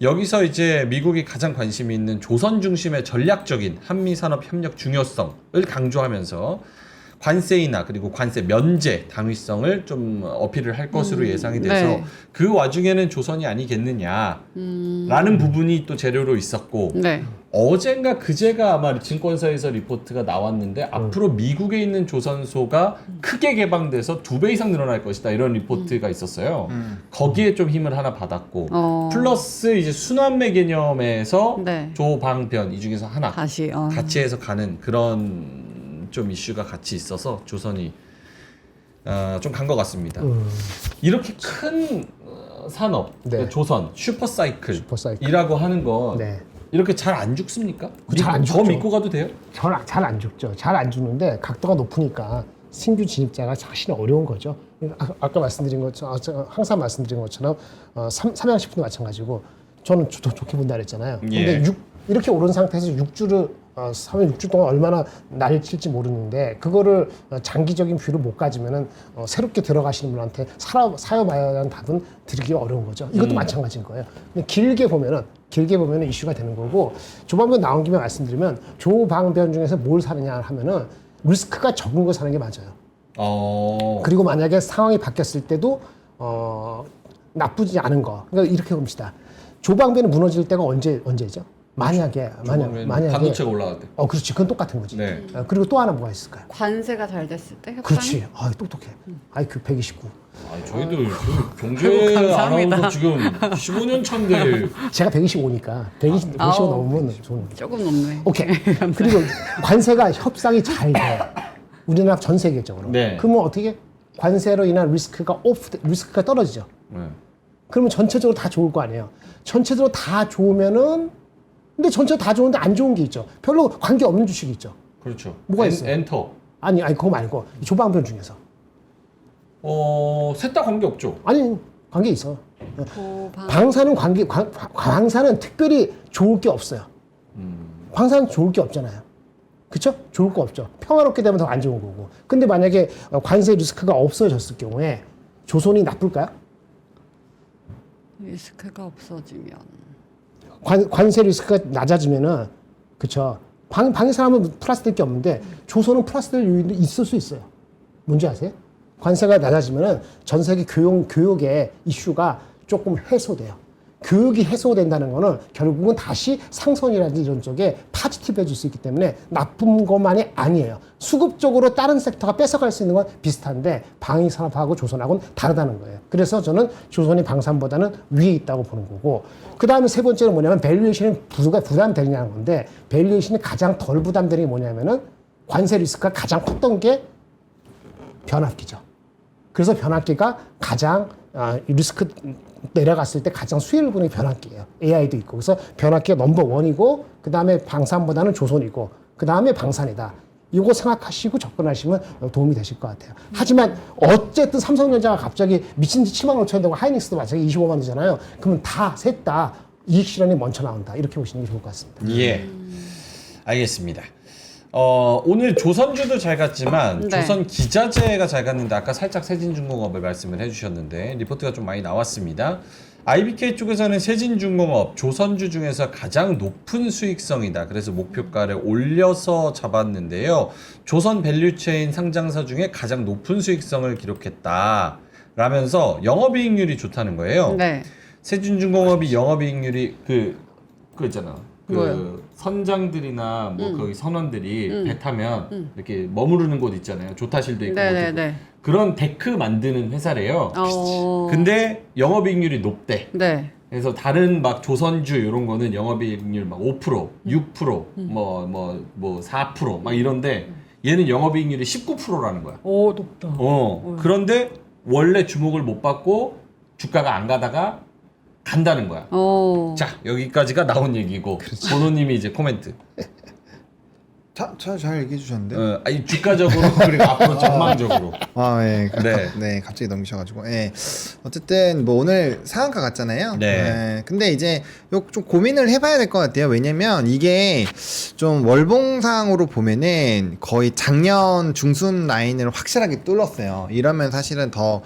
여기서 이제 미국이 가장 관심이 있는 조선 중심의 전략적인 한미 산업 협력 중요성을 강조하면서 관세이나 그리고 관세 면제 당위성을 좀 어필을 할 것으로 예상이 돼서 네. 그 와중에는 조선이 아니겠느냐라는 부분이 또 재료로 있었고 네. 어젠가 그제가 아마 증권사에서 리포트가 나왔는데 앞으로 미국에 있는 조선소가 크게 개방돼서 2배 이상 늘어날 것이다 이런 리포트가 있었어요. 거기에 좀 힘을 하나 받았고 플러스 이제 순환매 개념에서 네. 조방변 이 중에서 하나 다시 같이 해서 가는 그런 좀 이슈가 같이 있어서 조선이 좀 간 것 같습니다. 이렇게 큰 산업 네. 조선 슈퍼사이클이라고 슈퍼사이클. 하는 건 네. 이렇게 잘 안 죽습니까? 잘안 더 죽죠. 믿고 가도 돼요? 잘 안 죽죠. 잘 안 죽는데 각도가 높으니까 신규 진입자가 사실은 어려운 거죠. 아까 말씀드린 것처럼 항상 말씀드린 것처럼 삼양식품도 마찬가지고 저는 좋게 본다 그랬잖아요. 근데 예. 이렇게 오른 상태에서 6주를 3일 6주 동안 얼마나 날칠지 모르는데 그거를 장기적인 뷰를 못 가지면은 새롭게 들어가시는 분한테 사여봐야 하는 답은 드리기 어려운 거죠. 이것도 마찬가지인 거예요. 근데 길게 보면은 이슈가 되는 거고 조방변 나온 김에 말씀드리면 조방변 중에서 뭘 사느냐 하면은 리스크가 적은 거 사는 게 맞아요. 그리고 만약에 상황이 바뀌었을 때도 나쁘지 않은 거. 그러니까 이렇게 봅시다. 조방변이 무너질 때가 언제죠? 만약에 반도체가 올라갈 때. 그렇지. 그건 똑같은 거지. 네. 그리고 또 하나 뭐가 있을까요? 관세가 잘 됐을 때 협상. 그렇지. 똑똑해. IQ 129. 저희도 경제 감사합니다. 아나운서 지금 15년 차인데 제가 125니까 125 넘으면 좋은 거죠. 조금 높네. 오케이. 그리고 관세가 협상이 잘 돼. 우리나라 전 세계적으로. 네. 그러면 어떻게 관세로 인한 리스크가 떨어지죠. 네. 그러면 전체적으로 다 좋을 거 아니에요. 전체적으로 다 좋으면은 근데 전체적으로 다 좋은데 안 좋은 게 있죠. 별로 관계 없는 주식이 있죠. 그렇죠. 뭐가 있어요? 엔터. 아니 그거 말고 조방변 중에서. 셋 다 관계 없죠. 아니 관계 있어. 조방. 방사는 특별히 좋을 게 없어요. 방사는 좋을 게 없잖아요. 그쵸? 좋을 거 없죠. 평화롭게 되면 더 안 좋은 거고. 근데 만약에 관세 리스크가 없어졌을 경우에 조선이 나쁠까요? 리스크가 없어지면 관세 리스크가 낮아지면은 그쵸? 방위 사람은 플러스 될 게 없는데 조선은 플러스 될 요인도 있을 수 있어요. 뭔지 아세요? 관세가 낮아지면은 전 세계 교육의 이슈가 조금 해소돼요. 교육이 해소된다는 거는 결국은 다시 상선이라든지 이런 쪽에 파지티브해질 수 있기 때문에 나쁜 것만이 아니에요. 수급적으로 다른 섹터가 뺏어갈 수 있는 건 비슷한데 방위산업하고 조선하고는 다르다는 거예요. 그래서 저는 조선이 방산보다는 위에 있다고 보는 거고 그 다음에 세 번째는 뭐냐면 밸류에이션이 부담되느냐는 건데 밸류에이션이 가장 덜 부담되는 게 뭐냐면은 관세 리스크가 가장 컸던 게 변압기죠. 그래서 변압기가 가장 리스크 내려갔을 때 가장 수혜를 보는 게 변압기예요. AI도 있고. 그래서 변압기가 넘버1이고 그 다음에 방산보다는 조선이고 그 다음에 방산이다. 이거 생각하시고 접근하시면 도움이 되실 것 같아요. 하지만 어쨌든 삼성전자가 갑자기 미친 듯이 7만 5천 되고 하이닉스도 마찬가지 25만 되잖아요. 그러면 셋 다 이익 실현이 먼저 나온다. 이렇게 보시는 게 좋을 것 같습니다. 예. 알겠습니다. 오늘 조선주도 잘 갔지만 네. 조선 기자재가 잘 갔는데 아까 살짝 세진중공업을 말씀을 해주셨는데 리포트가 좀 많이 나왔습니다. IBK 쪽에서는 세진중공업 조선주 중에서 가장 높은 수익성이다. 그래서 목표가를 올려서 잡았는데요. 조선 밸류체인 상장사 중에 가장 높은 수익성을 기록했다. 라면서 영업이익률이 좋다는 거예요. 네. 세진중공업이 영업이익률이 그거 있잖아. 뭐요? 선장들이나 거기 선원들이 배 타면 이렇게 머무르는 곳 있잖아요. 조타실도 있고 네네네. 그런 데크 만드는 회사래요. 근데 영업이익률이 높대. 네. 그래서 다른 막 조선주 이런 거는 영업이익률 막 5%, 6%, 뭐 4% 막 이런데 얘는 영업이익률이 19%라는 거야. 오 높다. 그런데 원래 주목을 못 받고 주가가 안 가다가 간다는 거야. 자, 여기까지가 나온 얘기고 번호님이 이제 코멘트. 잘 얘기해 주셨는데. 아니 주가적으로 그리고 앞으로 전망적으로. 네, 갑자기 넘기셔가지고. 예. 어쨌든 뭐 오늘 상한가 갔잖아요. 네. 예. 근데 이제 좀 고민을 해봐야 될 것 같아요. 왜냐면 이게 좀 월봉상으로 보면은 거의 작년 중순 라인을 확실하게 뚫었어요. 이러면 사실은 더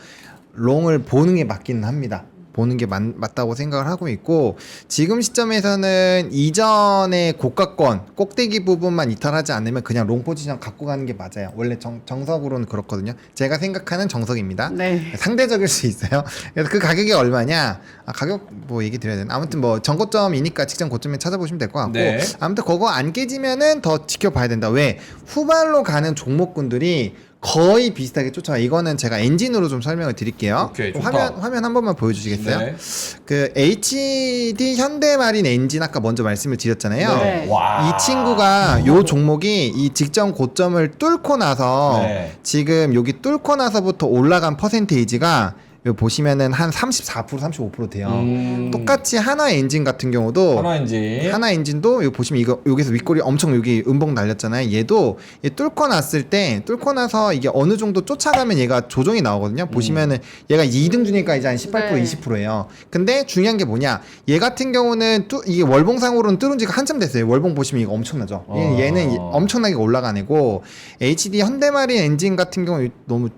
롱을 보는 게 맞기는 합니다. 보는 게 맞다고 생각을 하고 있고, 지금 시점에서는 이전의 고가권 꼭대기 부분만 이탈하지 않으면 그냥 롱 포지션 갖고 가는 게 맞아요. 원래 정석으로는 그렇거든요. 제가 생각하는 정석입니다. 네. 상대적일 수 있어요. 그래서 그 가격이 얼마냐? 가격 뭐 얘기 드려야 되나? 아무튼 뭐 전고점이니까 직전 고점에 찾아보시면 될 것 같고, 네. 아무튼 그거 안 깨지면은 더 지켜봐야 된다. 왜? 후발로 가는 종목군들이 거의 비슷하게 쫓아와요. 이거는 제가 엔진으로 좀 설명을 드릴게요. 오케이, 좋다. 화면 한 번만 보여주시겠어요? 네. 그 HD 현대마린 엔진 아까 먼저 말씀을 드렸잖아요. 네. 와. 이 친구가 요 종목이 이 직전 고점을 뚫고 나서 네. 지금 여기 뚫고 나서부터 올라간 퍼센테이지가 여기 보시면은 한 34% 35% 돼요. 똑같이 하나 엔진 같은 경우도 하나 엔진도 여기 보시면 이거 여기서 윗꼬리 엄청 여기 음봉 날렸잖아요. 얘도 얘 뚫고 났을 때 뚫고 나서 이게 어느 정도 쫓아가면 얘가 조정이 나오거든요. 보시면은 얘가 2등 중이니까 이제 한 18% 네. 20%예요. 근데 중요한 게 뭐냐? 얘 같은 경우는 이게 월봉상으로는 뚫은 지가 한참 됐어요. 월봉 보시면 이거 엄청나죠. 얘는 엄청나게 올라간 애고, HD 현대마린 엔진 같은 경우 너무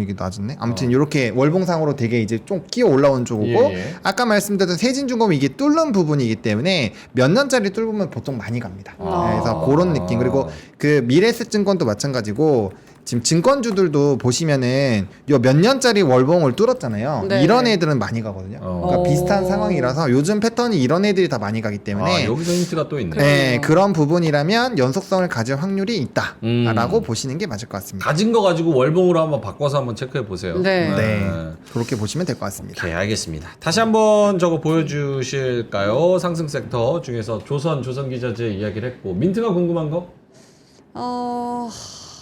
이게 낮았네. 아무튼 이렇게 월봉상으로 되게 이제 좀 끼어 올라온 쪽이고, 예. 아까 말씀드렸던 세진중공이 이게 뚫는 부분이기 때문에 몇 년짜리 뚫으면 보통 많이 갑니다. 그래서 그런 느낌. 그리고 그 미래에셋증권도 마찬가지고, 지금 증권주들도 보시면은 요 몇 년짜리 월봉을 뚫었잖아요. 네. 이런 애들은 많이 가거든요. 그러니까 비슷한 상황이라서 요즘 패턴이 이런 애들이 다 많이 가기 때문에 여기서 힌트가 또 있네. 네, 그런 부분이라면 연속성을 가질 확률이 있다라고 보시는 게 맞을 것 같습니다. 가진 거 가지고 월봉으로 한번 바꿔서 한번 체크해 보세요. 네. 네, 그렇게 보시면 될 것 같습니다. 오케이, 알겠습니다. 다시 한번 저거 보여주실까요? 상승 섹터 중에서 조선기자재 이야기를 했고, 민트가 궁금한 거?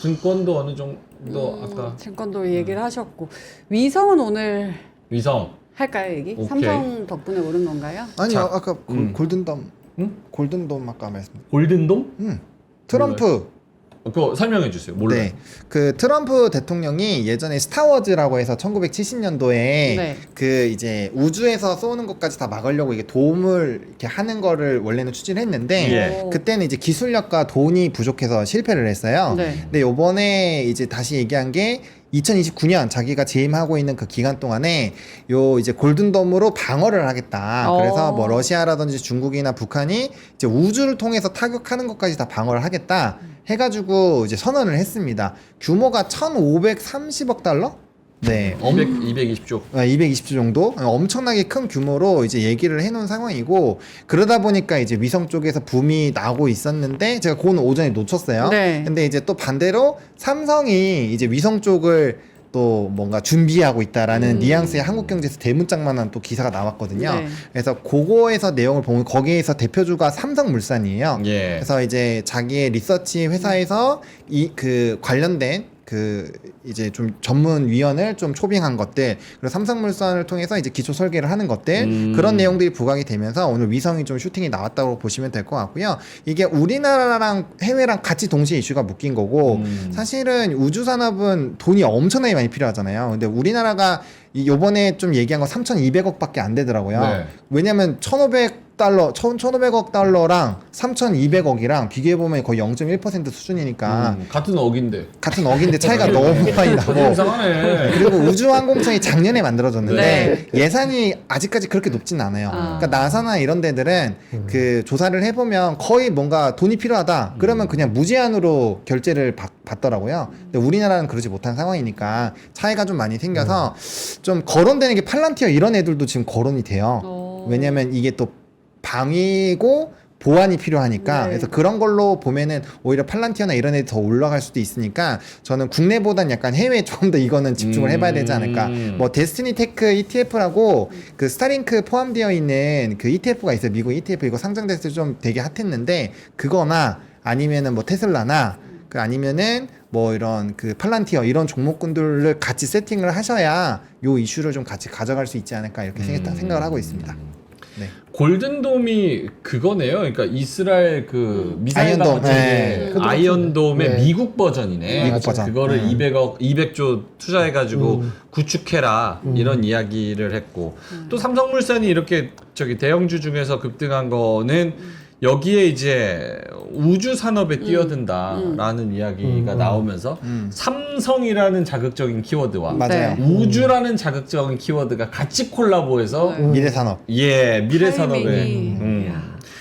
증권도 어느 정도 아까 증권도 얘기를 하셨고, 위성은 오늘 위성. 할까요, 얘기? 오케이. 삼성 덕분에 오른 건가요? 아니요, 자, 아까 골든돔, 응? 골든돔 아까 말씀. 골든돔? 트럼프. 그거 설명해 주세요. 몰라요. 네, 그 트럼프 대통령이 예전에 스타워즈라고 해서 1970년도에 네. 그 이제 우주에서 쏘는 것까지 다 막으려고 이게 도움을 이렇게 하는 거를 원래는 추진을 했는데, 예. 그때는 이제 기술력과 돈이 부족해서 실패를 했어요. 네. 근데 요번에 이제 다시 얘기한 게 2029년 자기가 재임하고 있는 그 기간 동안에 요 이제 골든돔으로 방어를 하겠다. 그래서 뭐 러시아라든지 중국이나 북한이 이제 우주를 통해서 타격하는 것까지 다 방어를 하겠다 해가지고 이제 선언을 했습니다. 규모가 1,530억 달러? 네, 220조. 220조 정도? 엄청나게 큰 규모로 이제 얘기를 해놓은 상황이고, 그러다 보니까 이제 위성 쪽에서 붐이 나고 있었는데, 제가 그건 오전에 놓쳤어요. 네. 근데 이제 또 반대로 삼성이 이제 위성 쪽을 또 뭔가 준비하고 있다라는 뉘앙스의 한국경제에서 대문짝만한 또 기사가 나왔거든요. 네. 그래서 그거에서 내용을 보면 거기에서 대표주가 삼성물산이에요. 예. 그래서 이제 자기의 리서치 회사에서 이 그 관련된 그 이제 좀 전문 위원을 좀 초빙한 것들, 그리고 삼성물산을 통해서 이제 기초 설계를 하는 것들, 그런 내용들이 부각이 되면서 오늘 위성이 좀 슈팅이 나왔다고 보시면 될 것 같고요. 이게 우리나라랑 해외랑 같이 동시에 이슈가 묶인 거고, 사실은 우주 산업은 돈이 엄청나게 많이 필요하잖아요. 근데 우리나라가 요번에 좀 얘기한 거 3,200억밖에 안 되더라고요. 네. 왜냐면 1,500억 달러랑 3,200억이랑 비교해보면 거의 0.1% 수준이니까 같은 억인데. 같은 억인데 차이가 너무 많이 나고, 이상하네. 그리고 우주항공청이 작년에 만들어졌는데 네. 예산이 아직까지 그렇게 높진 않아요. 그러니까 나사나 이런 데들은 그 조사를 해보면 거의 뭔가 돈이 필요하다 그러면 그냥 무제한으로 결제를 받더라고요. 근데 우리나라는 그러지 못한 상황이니까 차이가 좀 많이 생겨서 좀 거론되는 게 팔란티어 이런 애들도 지금 거론이 돼요. 왜냐면 이게 또 방위고 보안이 필요하니까. 네. 그래서 그런 걸로 보면은 오히려 팔란티어나 이런 애들 더 올라갈 수도 있으니까 저는 국내보단 약간 해외에 조금 더 이거는 집중을 해봐야 되지 않을까. 뭐 데스티니 테크 ETF라고 그 스타링크 포함되어 있는 그 ETF가 있어요. 미국 ETF 이거 상장됐을 때 좀 되게 핫했는데, 그거나 아니면은 뭐 테슬라나 그 아니면은 뭐 이런 그 팔란티어 이런 종목군들을 같이 세팅을 하셔야 요 이슈를 좀 같이 가져갈 수 있지 않을까 이렇게 생각을 하고 있습니다. 네. 골든돔이 그거네요. 그러니까 이스라엘 그 미사일 아이언돔. 방어체계 네. 아이언돔의 네. 미국 버전이네. 미국 버전. 그거를 네. 200조 투자해가지고 구축해라 이런 이야기를 했고, 또 삼성물산이 이렇게 저기 대형주 중에서 급등한 거는 여기에 이제 우주 산업에 뛰어든다라는 이야기가 나오면서 삼성이라는 자극적인 키워드와 맞아요. 네. 우주라는 자극적인 키워드가 같이 콜라보해서 미래 산업. 예 미래 산업에 타이밍이.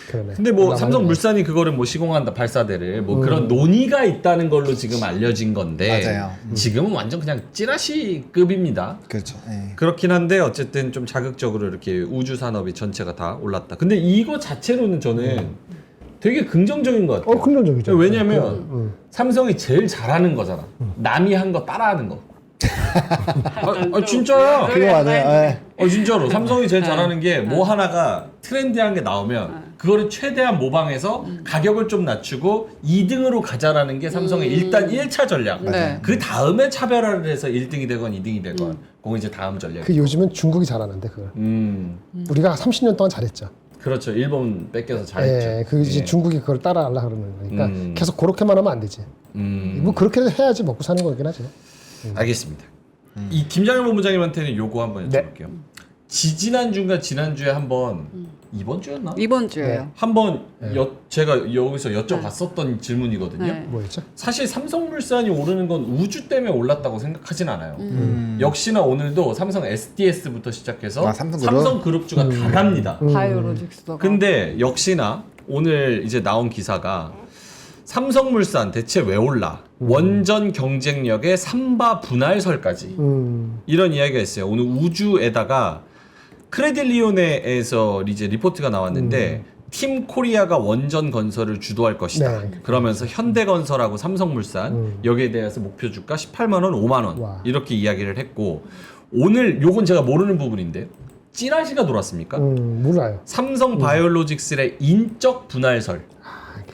그러네. 근데 뭐 올라가네. 삼성물산이 그거를 뭐 시공한다 발사대를 뭐 그런 논의가 있다는 걸로 지금 알려진 건데 맞아요. 지금은 완전 그냥 찌라시급입니다. 그렇죠. 예. 그렇긴 한데 어쨌든 좀 자극적으로 이렇게 우주 산업이 전체가 다 올랐다. 근데 이거 자체로는 저는 되게 긍정적인 것 같아요. 긍정적이죠. 왜냐면 삼성이 제일 잘하는 거잖아. 남이 한 거 따라하는 거. 진짜야. 그거 맞아요. 예. 진짜로 삼성이 제일 잘하는 게 뭐 하나가 트렌디한 게 나오면 그거를 최대한 모방해서 가격을 좀 낮추고 2등으로 가자라는 게 삼성의 일단 1차 전략. 네. 그 다음에 차별화를 해서 1등이 되건 2등이 되건 그건 이제 다음 전략. 그 요즘은 중국이 잘하는데 그걸. 우리가 30년 동안 잘했죠. 그렇죠. 일본 뺏겨서 잘했죠. 예, 그 이제 예. 중국이 그걸 따라하려 그러는 거니까 계속 그렇게만 하면 안 되지. 뭐 그렇게 해야지 먹고 사는 거긴 하죠. 알겠습니다. 이 김장현 본부장님한테는 요거 한번 네. 여쭤볼게요. 지지난주인가 지난주에 한번 이번 주였나? 이번 주에요. 한번 제가 여기서 여쭤봤었던 질문이거든요. 네. 뭐였죠? 사실 삼성물산이 오르는 건 우주 때문에 올랐다고 생각하진 않아요. 역시나 오늘도 삼성 SDS부터 시작해서 아, 삼성그룹? 삼성그룹주가 다 갑니다. 바이오로직스가. 근데 역시나 오늘 이제 나온 기사가 삼성물산 대체 왜 올라? 원전 경쟁력의 삼바 분할설까지 이런 이야기가 있어요. 오늘 우주에다가 크레딜리오네에서 이제 리포트가 나왔는데 팀 코리아가 원전 건설을 주도할 것이다. 네. 그러면서 현대건설하고 삼성물산 여기에 대해서 목표 주가 18만 원, 5만 원 와. 이렇게 이야기를 했고 오늘 요건 제가 모르는 부분인데 찌라시가 돌았습니까? 몰라요. 삼성 바이오로직스의 인적 분할설.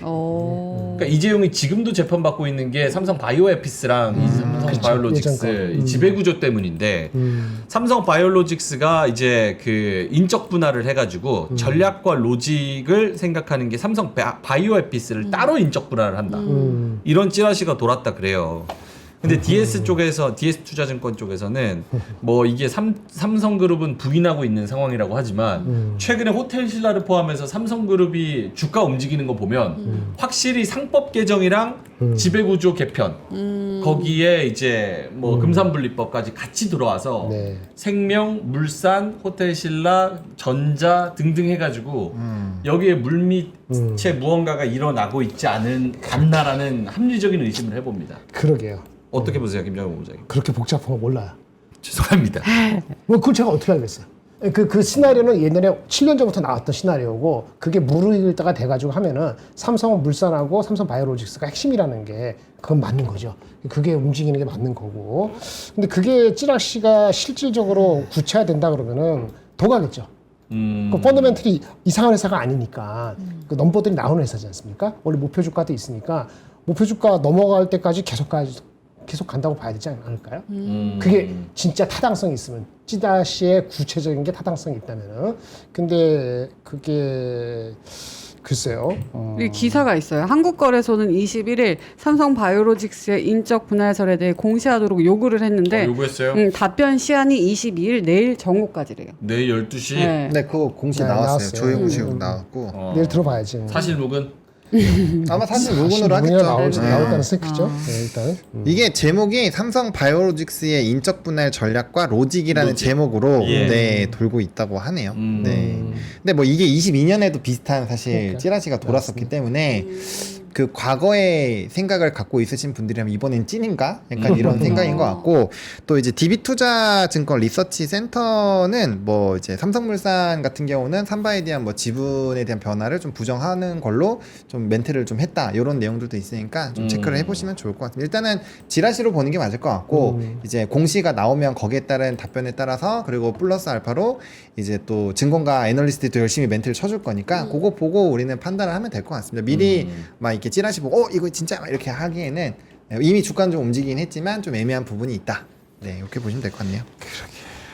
오. 그러니까 이재용이 지금도 재판받고 있는 게 삼성 바이오에피스랑 이 삼성 그쵸. 바이오로직스 예전 거. 이 지배구조 때문인데 삼성 바이오로직스가 이제 그 인적 분할을 해가지고 전략과 로직을 생각하는 게 삼성 바이오에피스를 따로 인적 분할을 한다. 이런 찌라시가 돌았다 그래요. 근데 DS 쪽에서 DS 투자증권 쪽에서는 뭐 이게 삼성그룹은 부인하고 있는 상황이라고 하지만 최근에 호텔신라를 포함해서 삼성그룹이 주가 움직이는 거 보면 확실히 상법 개정이랑 지배구조 개편 거기에 이제 뭐 금산분리법까지 같이 들어와서 네. 생명, 물산, 호텔신라, 전자 등등 해가지고 여기에 물밑에 무언가가 일어나고 있지 않나라는 합리적인 의심을 해봅니다. 그러게요. 어떻게 보세요, 김정은 본부장님? 그렇게 복잡한 거 몰라요. 죄송합니다. 뭐 그걸 제가 어떻게 알겠어요? 그 시나리오는 옛날에 7년 전부터 나왔던 시나리오고 그게 무르익다가 돼가지고 하면은 삼성물산하고 삼성바이오로직스가 핵심이라는 게 그건 맞는 거죠. 그게 움직이는 게 맞는 거고. 근데 그게 찌라시가 실질적으로 구체화된다 그러면은 더 가겠죠. 그 펀더멘털이 이상한 회사가 아니니까 그 넘버들이 나오는 회사지 않습니까? 원래 목표 주가도 있으니까 목표 주가 넘어갈 때까지 계속 간다고 봐야 되지 않을까요? 그게 진짜 타당성이 있으면 찌다시의 구체적인 게 타당성이 있다면은 근데 그게 글쎄요. 이 기사가 있어요. 한국거래소는 21일 삼성 바이오로직스의 인적 분할설에 대해 공시하도록 요구를 했는데 요구했어요? 답변 시한이 22일 내일 정오까지래요. 내일 12시 네. 네, 그거 공시 네, 나왔어요. 나왔어요. 조용우 지금 나왔고. 내일 들어봐야지. 사실 묵은 아마 사실 무근으로 하겠죠. 나올 네. 가능성이 크죠. 네, 일단은. 이게 제목이 삼성 바이오로직스의 인적 분할 전략과 로직이라는 로직. 제목으로 예. 네, 돌고 있다고 하네요. 네. 근데 뭐 이게 22년에도 비슷한 사실 그러니까. 찌라시가 돌았었기 때문에 그 과거의 생각을 갖고 있으신 분들이라면 이번엔 찐인가? 약간 이런 생각인 것 같고 또 이제 DB투자증권 리서치 센터는 뭐 이제 삼성물산 같은 경우는 삼바에 대한 뭐 지분에 대한 변화를 좀 부정하는 걸로 좀 멘트를 좀 했다 이런 내용들도 있으니까 좀 체크를 해보시면 좋을 것 같습니다. 일단은 지라시로 보는 게 맞을 것 같고 이제 공시가 나오면 거기에 따른 답변에 따라서 그리고 플러스 알파로 이제 또 증권가 애널리스트도 열심히 멘트를 쳐줄 거니까 그거 보고 우리는 판단을 하면 될 것 같습니다. 미리 막 이렇게 찌라시 보고 이거 진짜 막 이렇게 하기에는 이미 주가는 좀 움직이긴 했지만 좀 애매한 부분이 있다. 네, 이렇게 보시면 될 것 같네요.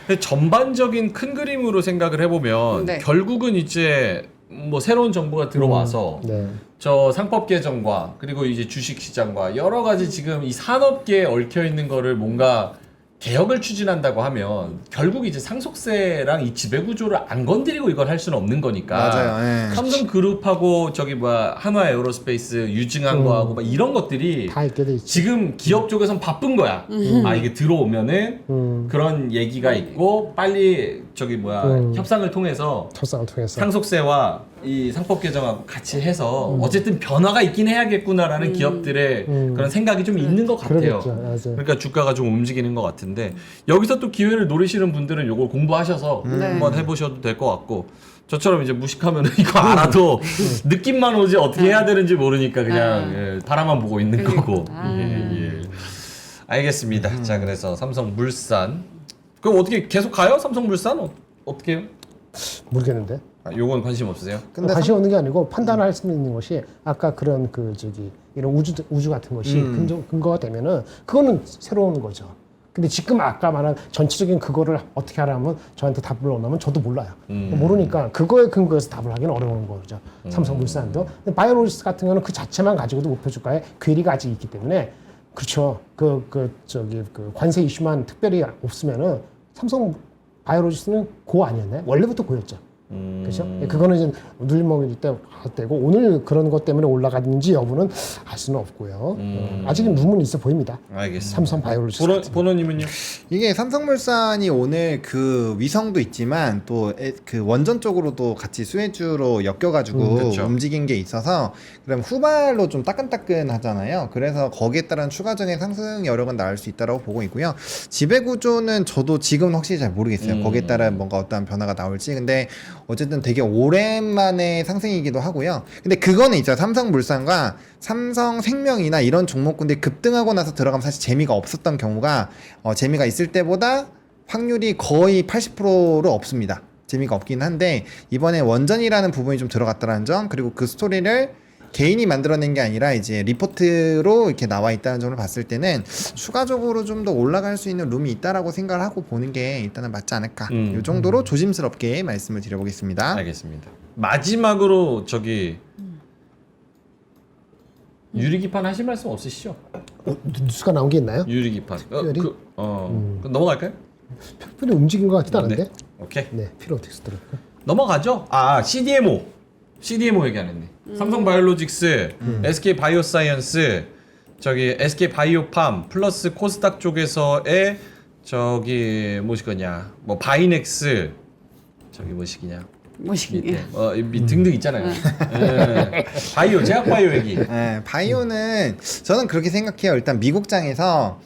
근데 전반적인 큰 그림으로 생각을 해보면 네. 결국은 이제 뭐 새로운 정부가 들어와서 네. 저 상법 개정과 그리고 이제 주식 시장과 여러 가지 지금 이 산업계에 얽혀 있는 거를 뭔가 개혁을 추진한다고 하면 결국 이제 상속세랑 이 지배 구조를 안 건드리고 이걸 할 수는 없는 거니까. 맞아요. 예. 삼성그룹하고 저기 뭐야 한화 에어로스페이스 유증한 거하고 막 이런 것들이 다 있게 돼 있지. 지금 기업 쪽에선 바쁜 거야. 아 이게 들어오면은 그런 얘기가 있고 빨리 저기 뭐야 협상을 통해서 협상을 통해서. 상속세와 이 상법 개정하고 같이 해서 어쨌든 변화가 있긴 해야겠구나라는 기업들의 그런 생각이 좀 있는 것 같아요. 그러겠죠. 맞아요. 그러니까 주가가 좀 움직이는 것 같은데 여기서 또 기회를 노리시는 분들은 요걸 공부하셔서 네. 한번 해보셔도 될 것 같고 저처럼 이제 무식하면 이거 알아도 느낌만 오지 어떻게 해야 되는지 모르니까 그냥 예, 바라만 보고 있는 거고. 예. 알겠습니다. 자 그래서 삼성물산 그럼 어떻게 계속 가요? 삼성물산 어떻게 해요? 모르겠는데. 아, 요건 관심 없으세요? 근데 관심 없는 게 아니고 판단할 수 있는 것이 아까 그런 그 저기 이런 우주 같은 것이 근거가 되면은 그거는 새로운 거죠. 근데 지금 아까 말한 전체적인 그거를 어떻게 하라면 저한테 답을 원하면 저도 몰라요. 모르니까 그거에 근거해서 답을 하기는 어려운 거죠. 삼성물산도. 근데 바이오로직스 같은 거는 그 자체만 가지고도 목표 주가에 괴리가 아직 있기 때문에 그렇죠. 그 관세 이슈만 특별히 없으면은 삼성 바이오로직스는 고 아니었나요? 원래부터 고였죠. 그렇죠? 그거는 이제 눌림목일 때고 오늘 그런 것 때문에 올라갔는지 여부는 알 수는 없고요. 아직은 rum은 있어 보입니다. 알겠습니다. 삼성 바이오로직스. 보노님은요? 이게 삼성물산이 오늘 그 위성도 있지만 또 그 원전 쪽으로도 같이 수혜주로 엮여가지고 그렇죠. 움직인 게 있어서 그럼 후발로 좀 따끈따끈하잖아요. 그래서 거기에 따른 추가적인 상승 여력은 나올 수 있다고 보고 있고요. 지배 구조는 저도 지금은 확실히 잘 모르겠어요. 거기에 따라 뭔가 어떠한 변화가 나올지. 근데 어쨌든 되게 오랜만에 상승이기도 하고요. 근데 그거는 있어요. 삼성물산과 삼성생명이나 이런 종목군들이 급등하고 나서 들어가면 사실 재미가 없었던 경우가 재미가 있을 때보다 확률이 거의 80%로 없습니다. 재미가 없긴 한데 이번에 원전이라는 부분이 좀 들어갔다는 점 그리고 그 스토리를 개인이 만들어낸 게 아니라 이제 리포트로 이렇게 나와 있다는 점을 봤을 때는 추가적으로 좀 더 올라갈 수 있는 룸이 있다라고 생각을 하고 보는 게 일단은 맞지 않을까. 이 정도로 조심스럽게 말씀을 드려보겠습니다. 알겠습니다. 마지막으로 저기 유리기판 하실 말씀 없으시죠? 뉴스가 나온 게 있나요? 유리기판. 특별히? 그럼 넘어갈까요? 특별히 움직인 것 같지도 않은데. 네. 오케이. 네, 필요 텍스트로. 넘어가죠. CDMO 얘기 안 했네. 삼성바이오로직스, SK 바이오사이언스, 저기 SK 바이오팜 플러스 코스닥 쪽에서의 저기 뭐시거냐, 뭐 바이넥스, 저기 뭐시기냐. 뭐시기냐. 밑에 등등 있잖아요. 예. 바이오 제약 바이오 얘기. 네, 바이오는 저는 그렇게 생각해요. 일단 미국장에서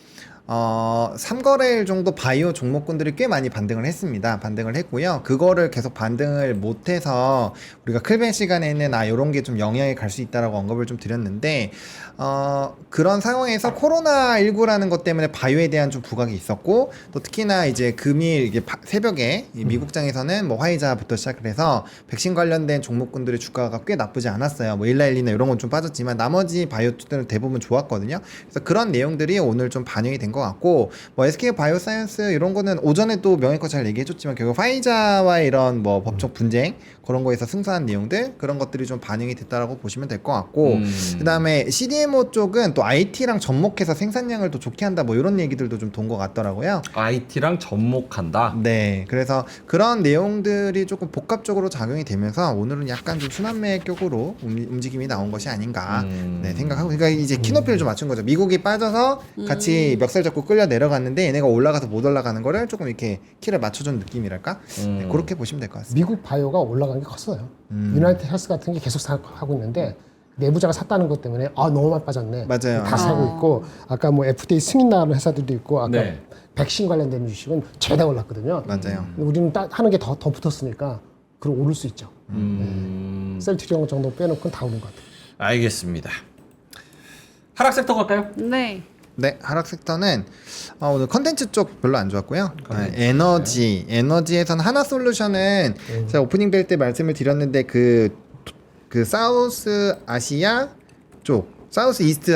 3거래일 정도 바이오 종목군들이 꽤 많이 반등을 했습니다. 반등을 했고요. 그거를 계속 반등을 못해서 우리가 클벤 시간에는 요런 게 좀 영향이 갈 수 있다라고 언급을 좀 드렸는데 그런 상황에서 코로나19라는 것 때문에 바이오에 대한 좀 부각이 있었고 또 특히나 이제 금일 이게 새벽에 이 미국장에서는 뭐 화이자부터 시작을 해서 백신 관련된 종목군들의 주가가 꽤 나쁘지 않았어요. 뭐 일라일리나 이런 건 좀 빠졌지만 나머지 바이오들은 대부분 좋았거든요. 그래서 그런 내용들이 오늘 좀 반영이 된 것 같고 뭐 SK 바이오사이언스 이런 거는 오전에 또 명예껏 잘 얘기해줬지만 결국 화이자와의 이런 뭐 법적 분쟁 그런 거에서 승소한 내용들 그런 것들이 좀 반영이 됐다라고 보시면 될 것 같고 그다음에 CDMO 쪽은 또 IT랑 접목해서 생산량을 또 좋게 한다 뭐 이런 얘기들도 좀 돈 것 같더라고요. IT랑 접목한다. 네, 그래서 그런 내용들이 조금 복합적으로 작용이 되면서 오늘은 약간 좀 순환매 격으로 움직임이 나온 것이 아닌가 네, 생각하고 그러니까 이제 키높이를 좀 맞춘 거죠. 미국이 빠져서 같이 멱살 잡고 끌려 내려갔는데 얘네가 올라가서 못 올라가는 거를 조금 이렇게 키를 맞춰준 느낌이랄까 네, 그렇게 보시면 될 것 같습니다. 미국 바이오가 올라간 게 컸어요. 유나이티드 헬스 같은 게 계속 하고 있는데 내부자가 샀다는 것 때문에 너무 많이 빠졌네. 맞아요. 다 사고 있고 아까 뭐 FDA 승인 나는 회사들도 있고 아까 네. 백신 관련된 주식은 죄다 올랐거든요. 맞아요. 근데 우리는 하는 게 더 붙었으니까 그럼 오를 수 있죠. 셀트리온 정도 빼놓고는 다 오른 것 같아요. 알겠습니다. 하락 섹터 갈까요? 네. 네, 하락 섹터는 오늘 컨텐츠 쪽 별로 안 좋았고요. 에너지에서는 하나솔루션은 제가 오프닝 벨 때 말씀을 드렸는데 그 사우스 아시아 쪽, 사우스 이스트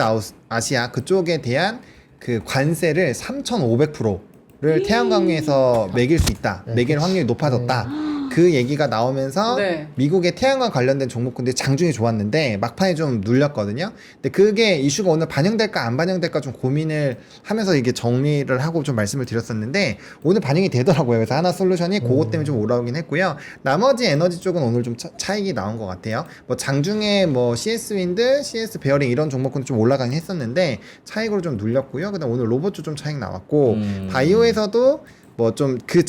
아시아 그쪽에 대한 그 관세를 3,500%를 태양광에서 매길 수 있다. 매길 확률이 높아졌다. 그 얘기가 나오면서 네. 미국의 태양광 관련된 종목군들이 장중에 좋았는데 막판에 좀 눌렸거든요. 근데 그게 이슈가 오늘 반영될까 안 반영될까 좀 고민을 하면서 이게 정리를 하고 좀 말씀을 드렸었는데 오늘 반영이 되더라고요. 그래서 하나솔루션이 그것 때문에 좀 올라오긴 했고요. 나머지 에너지 쪽은 오늘 좀 차익이 나온 것 같아요. 뭐 장중에 뭐 CS 윈드, CS 베어링 이런 종목군 좀 올라가긴 했었는데 차익으로 좀 눌렸고요. 그다음 오늘 로봇주 좀 차익 나왔고 바이오에서도 뭐 좀 그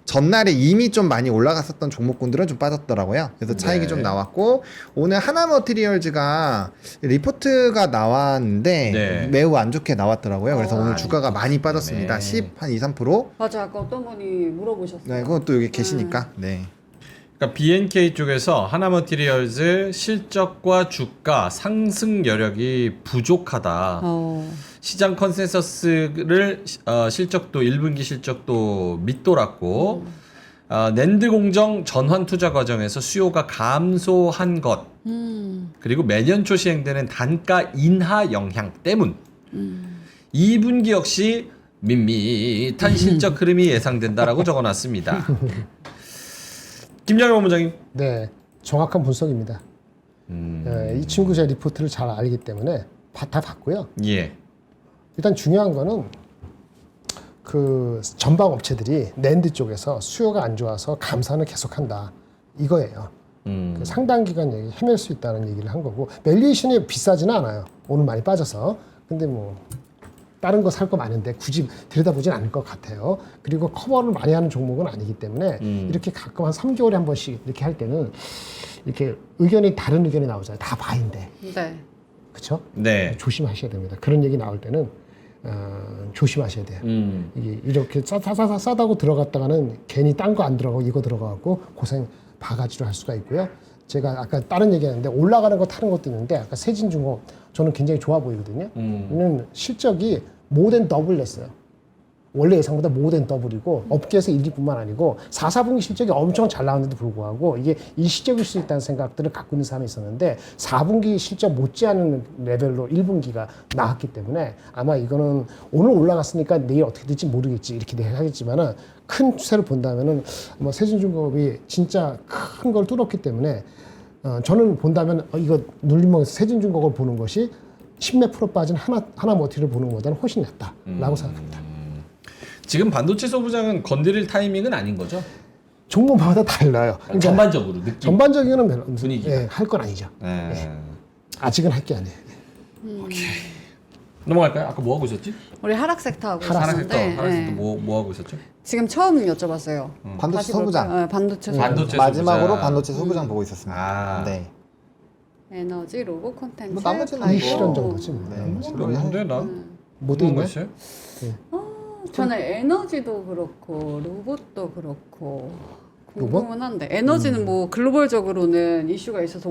전날에 이미 좀 많이 올라갔었던 종목군들은 좀 빠졌더라고요. 그래서 차익이 네. 좀 나왔고 오늘 하나머티리얼즈가 리포트가 나왔는데 네. 매우 안 좋게 나왔더라고요. 그래서 오늘 아, 주가가 많이 빠졌습니다. 네. 10, 한 2, 3%. 맞아, 아까 어떤 분이 물어보셨어요. 네, 그건 또 여기 계시니까. 네. 그러니까 BNK 쪽에서 하나머티리얼즈 실적과 주가 상승 여력이 부족하다. 시장 컨센서스를 실적도 1분기 실적도 밑돌았고 낸드 공정 전환 투자 과정에서 수요가 감소한 것 그리고 매년 초 시행되는 단가 인하 영향 때문 2분기 역시 밋밋한 실적 흐름이 예상된다라고 적어놨습니다. 김정일 본부장님. 네, 정확한 분석입니다. 이 친구 제 리포트를 잘 알기 때문에 다 봤고요. 예. 일단 중요한 거는 그 전방 업체들이 낸드 쪽에서 수요가 안 좋아서 감산을 계속한다 이거예요. 그 상당 기간 헤맬 수 있다는 얘기를 한 거고 밸류에이션이 비싸지는 않아요. 오늘 많이 빠져서. 근데 뭐 다른 거 살 거 많은데 굳이 들여다보진 않을 것 같아요. 그리고 커버를 많이 하는 종목은 아니기 때문에 이렇게 가끔 한 3개월에 한 번씩 이렇게 할 때는 이렇게 다른 의견이 나오잖아요. 다 바인데. 네. 그렇죠? 네. 조심하셔야 됩니다. 그런 얘기 나올 때는 조심하셔야 돼요. 이게 이렇게 싸다고 들어갔다가는 괜히 딴 거 안 들어가고 이거 들어가고 고생 바가지로 할 수가 있고요. 제가 아까 다른 얘기했는데 올라가는 거 타는 것도 있는데 아까 세진중업 저는 굉장히 좋아 보이거든요. 이는 실적이 모덴 더블 냈어요. 원래 예상보다 모덴 더블이고 업계에서 1, 2뿐만 아니고 4, 4분기 실적이 엄청 잘 나왔는데도 불구하고 이게 일시적일 수 있다는 생각들을 갖고 있는 사람이 있었는데 4분기 실적 못지않은 레벨로 1분기가 나왔기 때문에 아마 이거는 오늘 올라갔으니까 내일 어떻게 될지 모르겠지 이렇게 하겠지만은 큰 추세를 본다면은 뭐 세진중공업이 진짜 큰 걸 뚫었기 때문에 저는 본다면 이거 눌림목에서 세진중공업을 보는 것이 10몇 프로 빠진 하나머티를 보는 것보다는 훨씬 낫다라고 생각합니다. 지금 반도체 소부장은 건드릴 타이밍은 아닌 거죠? 종목마다 달라요. 그러니까 전반적으로 느낌. 전반적으로는 별로 분위기가. 할 건 아니죠. 네. 아직은 할 게 아니에요. 넘어갈까요? 아까 뭐 하고 있었지? 우리 하락 섹터 하고 하락했다. 있었는데 하락했다. 뭐 하고 있었죠? 지금 처음 여쭤봤어요. 반도체 다시 소부장. 볼까요? 반도체 소부장. 반도체 마지막으로 소부장. 반도체 소부장 보고 있었습니다. 아. 네. 에너지, 로봇 콘텐츠, 뭐 나머지는 바이오. 실현 정도지. 근데 나 모두 뭐 있나요? 있어요? 저는 에너지도 그렇고 로봇도 그렇고 로봇? 궁금은 한데 에너지는 뭐 글로벌적으로는 이슈가 있어서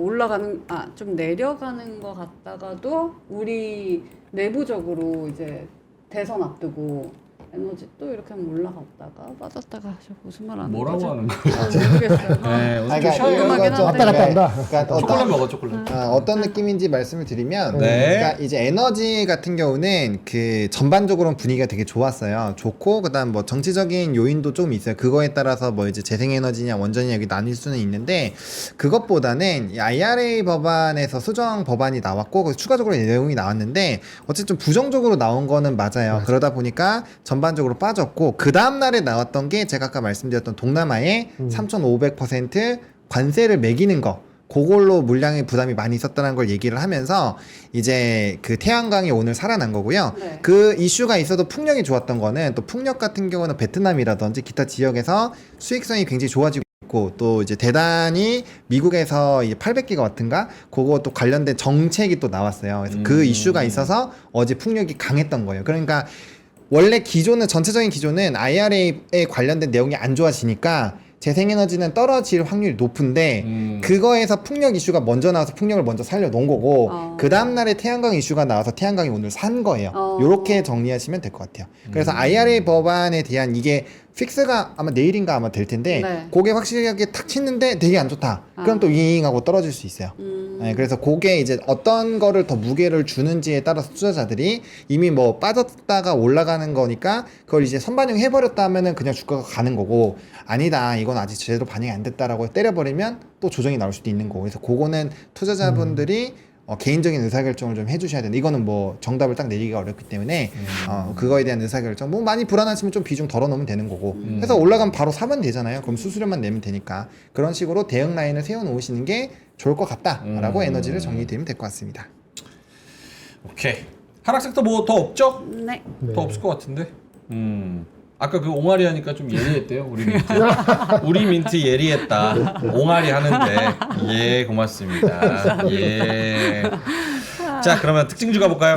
좀 내려가는 것 같다가도 우리 내부적으로 이제 대선 앞두고 에너지 또 이렇게 하면 올라갔다가 빠졌다가 무슨 말 하는 뭐라고 거죠? 하는 거야? 모르겠어요. 네, 오늘 좀 그러니까 쉬어요. 궁금하긴 이거 좀- 한데. 왔다 갔다 한다. 그러니까 초콜릿 먹어, 초콜릿. 어떤 느낌인지 말씀을 드리면 네. 그러니까 이제 에너지 같은 경우는 그 전반적으로는 분위기가 되게 좋았어요. 좋고 그다음 뭐 정치적인 요인도 좀 있어요. 그거에 따라서 뭐 이제 재생에너지냐 원전이냐 여기 나뉠 수는 있는데 그것보다는 이 IRA 법안에서 수정 법안이 나왔고 거기서 추가적으로 내용이 나왔는데 어쨌든 부정적으로 나온 거는 맞아요. 그러다 보니까 전반적으로 빠졌고 그 다음 날에 나왔던 게 제가 아까 말씀드렸던 동남아에 3,500% 관세를 매기는 거 그걸로 물량의 부담이 많이 있었다는 걸 얘기를 하면서 이제 그 태양광이 오늘 살아난 거고요. 네. 그 이슈가 있어도 풍력이 좋았던 거는 또 풍력 같은 경우는 베트남이라든지 기타 지역에서 수익성이 굉장히 좋아지고 있고 또 이제 대단히 미국에서 이제 800기가와트인가 그거 또 관련된 정책이 또 나왔어요. 그래서 그 이슈가 있어서 어제 풍력이 강했던 거예요. 그러니까 원래 기존은 전체적인 기존은 IRA에 관련된 내용이 안 좋아지니까 재생에너지는 떨어질 확률이 높은데 그거에서 풍력 이슈가 먼저 나와서 풍력을 먼저 살려놓은 거고 그 다음날에 태양광 이슈가 나와서 태양광이 오늘 산 거예요. 요렇게 정리하시면 될 것 같아요. 그래서 IRA 법안에 대한 이게 픽스가 아마 내일인가 아마 될 텐데 네. 그게 확실하게 탁 치는데 되게 안 좋다. 그럼 또 윙하고 떨어질 수 있어요. 네, 그래서 그게 이제 어떤 거를 더 무게를 주는지에 따라서 투자자들이 이미 뭐 빠졌다가 올라가는 거니까 그걸 이제 선반영 해버렸다 하면은 그냥 주가가 가는 거고, 아니다 이건 아직 제대로 반영이 안 됐다라고 때려버리면 또 조정이 나올 수도 있는 거고. 그래서 그거는 투자자분들이 개인적인 의사결정을 좀 해주셔야 된다. 이거는 뭐 정답을 딱 내리기가 어렵기 때문에 그거에 대한 의사결정, 뭐 많이 불안하시면 좀 비중 덜어놓으면 되는 거고, 해서 올라가면 바로 사면 되잖아요. 그럼 수수료만 내면 되니까 그런 식으로 대응 라인을 세워놓으시는 게 좋을 것 같다라고 에너지를 정리드리면 될 것 같습니다. 오케이. 하락 섹터 뭐 더 없죠? 네. 더 없을 것 같은데. 아까 그 옹알이 하니까 좀 예리했대요, 우리 민트. 우리 민트 예리했다. 옹알이 하는데. 예, 고맙습니다. 예. 자, 그러면 특징주 가볼까요?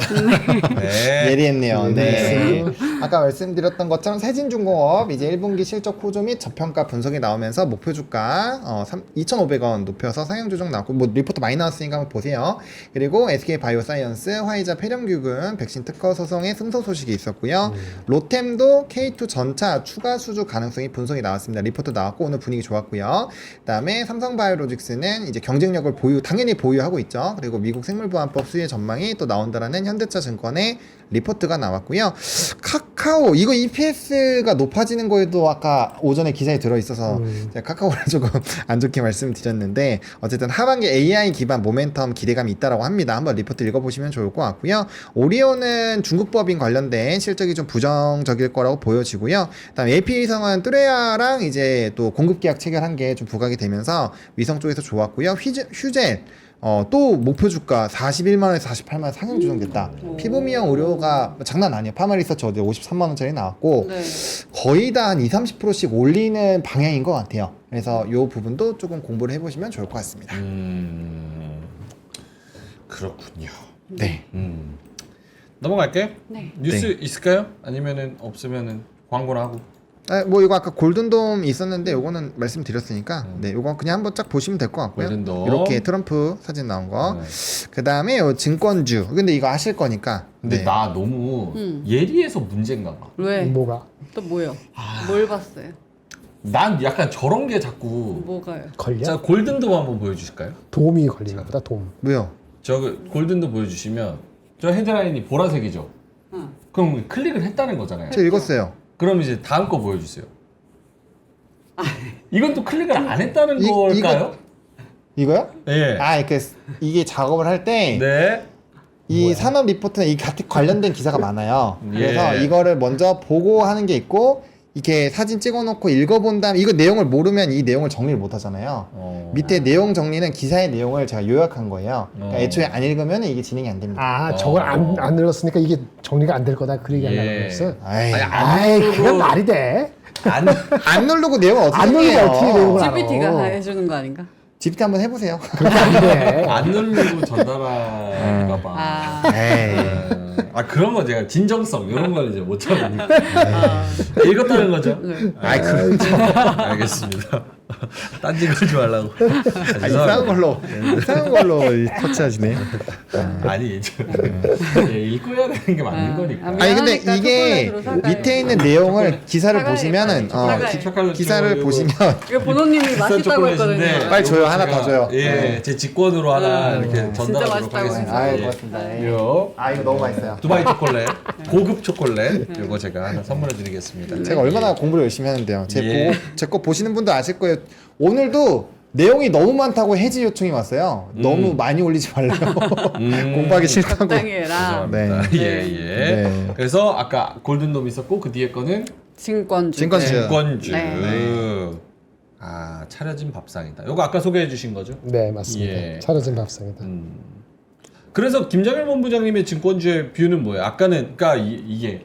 네. 예리했네요. 네. 아까 말씀드렸던 것처럼 세진중공업 이제 1분기 실적 호조 및 저평가 분석이 나오면서 목표 주가 2,500원 높여서 상향 조정 나왔고, 뭐 리포트 많이 나왔으니까 한번 보세요. 그리고 SK 바이오사이언스 화이자 폐렴규근 백신 특허 소송의 승소 소식이 있었고요. 로템도 K2 전차 추가 수주 가능성이 분석이 나왔습니다. 리포트 나왔고 오늘 분위기 좋았고요. 그다음에 삼성바이오로직스는 이제 경쟁력을 당연히 보유하고 있죠. 그리고 미국 생물보안법 수혜 전망이 또 나온다라는 현대차 증권의 리포트가 나왔고요. 카카오 이거 EPS가 높아지는 거에도 아까 오전에 기사에 들어있어서 제가 카카오를 조금 안 좋게 말씀드렸는데, 어쨌든 하반기 AI 기반 모멘텀 기대감이 있다라고 합니다. 한번 리포트 읽어보시면 좋을 것 같고요. 오리온은 중국 법인 관련된 실적이 좀 부정적일 거라고 보여지고요. 그다음 AP위성은 뚜레아랑 이제 또 공급 계약 체결한 게 좀 부각이 되면서 위성 쪽에서 좋았고요. 휴젤 또 목표 주가 41만원에서 48만원 상향 조정됐다. 피부미용 의료가 장난 아니에요. 파마리서치 어제 53만원짜리 나왔고, 네. 거의 다 한 20-30%씩 올리는 방향인 것 같아요. 그래서 이 부분도 조금 공부를 해보시면 좋을 것 같습니다. 그렇군요. 네. 넘어갈게요. 네. 뉴스 네. 있을까요? 아니면은 없으면은 광고나 하고. 뭐 이거 아까 골든돔 있었는데 요거는 말씀드렸으니까 네, 요거 그냥 한번 쫙 보시면 될 것 같고요. 골든돔. 이렇게 트럼프 사진 나온 거. 네. 그 다음에 요 증권주. 근데 이거 아실 거니까. 근데 네. 나 너무 예리해서 문제인가 봐. 왜? 뭐가 또 뭐요? 뭘 봤어요? 난 약간 저런 게 자꾸. 뭐가요? 걸려? 자, 골든돔 한번 보여주실까요? 돔이 걸리는 거다 돔. 뭐요? 저 골든돔 보여주시면 저 헤드라인이 보라색이죠. 응. 그럼 클릭을 했다는 거잖아요. 제가 읽었어요. 그럼 이제 다음 거 보여주세요. 이건 또 클릭을 안 했다는 이- 걸까요? 이거요? 예. 이게 작업을 할 때 네. 이 산업 리포트는 이 같은 관련된 기사가 많아요. 그래서 예. 이거를 먼저 보고 하는 게 있고, 이렇게 사진 찍어놓고 읽어본 다음 이거 내용을 모르면 이 내용을 정리를 못 하잖아요. 밑에 내용 정리는 기사의 내용을 제가 요약한 거예요. 그러니까 애초에 안 읽으면 이게 진행이 안 됩니다. 아 저걸 안 눌렀으니까 이게 정리가 안 될 거다 그 얘기 하려고 예. 그랬어. 아이, 아이 그게 말이 돼? 안 누르고 내용을 어떻게 안 누르고 해요? 어떻게 내용을 알아? GPT가 해주는 거 아닌가? GPT 한번 해보세요. 그렇게 안 돼. 안 누르고 전달할까 봐. 아, 에이. 그런 거 제가 진정성 이런 걸 이제 못 참으니까. 읽었다는 거죠? 네. 아이 그렇죠. 알겠습니다. 딴지 걸지 말라고. 이상한 걸로 터치하시네. 아니, 읽고 해야 되는 게 맞는 거니까. 아니 근데 미안하니까 이게 초콜릿으로 사과해. 밑에 있는 내용을 기사를 사과해, 보시면은 빨리 사과해. 기사를 보시면 이거 보노님이 맛있다고 했거든요. 빨리 줘요. 하나 더 줘요. 예, 제 직권으로 하나 이렇게 진짜 전달하도록 맛있다고 하겠습니다. 아이 예. 고맙습니다. 요 이거 너무 맛있어요. 두바이 초콜릿, 고급 초콜릿 이거 제가 하나 선물해 드리겠습니다. 제가 얼마나 공부를 열심히 하는데요. 예. 제 거 보시는 분도 아실 거예요. 오늘도 내용이 너무 많다고 해지 요청이 왔어요. 너무 많이 올리지 말래요. 공부하기 싫다고. 적당히 해라. 네. 예, 예. 네. 그래서 아까 골든돔 있었고 그 뒤에 거는 증권주. 증권주. 증권주. 네. 아, 차려진 밥상이다. 요거 아까 소개해 주신 거죠? 네 맞습니다. 예. 차려진 밥상이다. 그래서 김정일 본부장님의 증권주의 뷰는 뭐예요? 아까는 그러니까 이게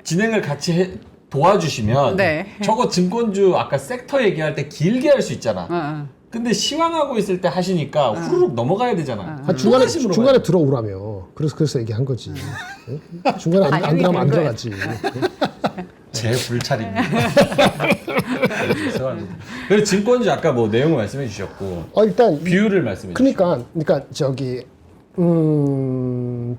진행을 같이 도와주시면 네. 저거 증권주 아까 섹터 얘기할 때 길게 할 수 있잖아. 어. 근데 시황하고 있을 때 하시니까 후루룩 넘어가야 되잖아. 아, 중간에 들어오라며. 그래서 얘기한 거지. 응? 중간에 안 반영이 들어가면 안 된 거야. 들어가지. 제 불찰입니다. 죄송합니다. 그리고 증권주 아까 뭐 내용을 말씀해 주셨고 일단 뷰를 말씀해 주셨고 그러니까 저기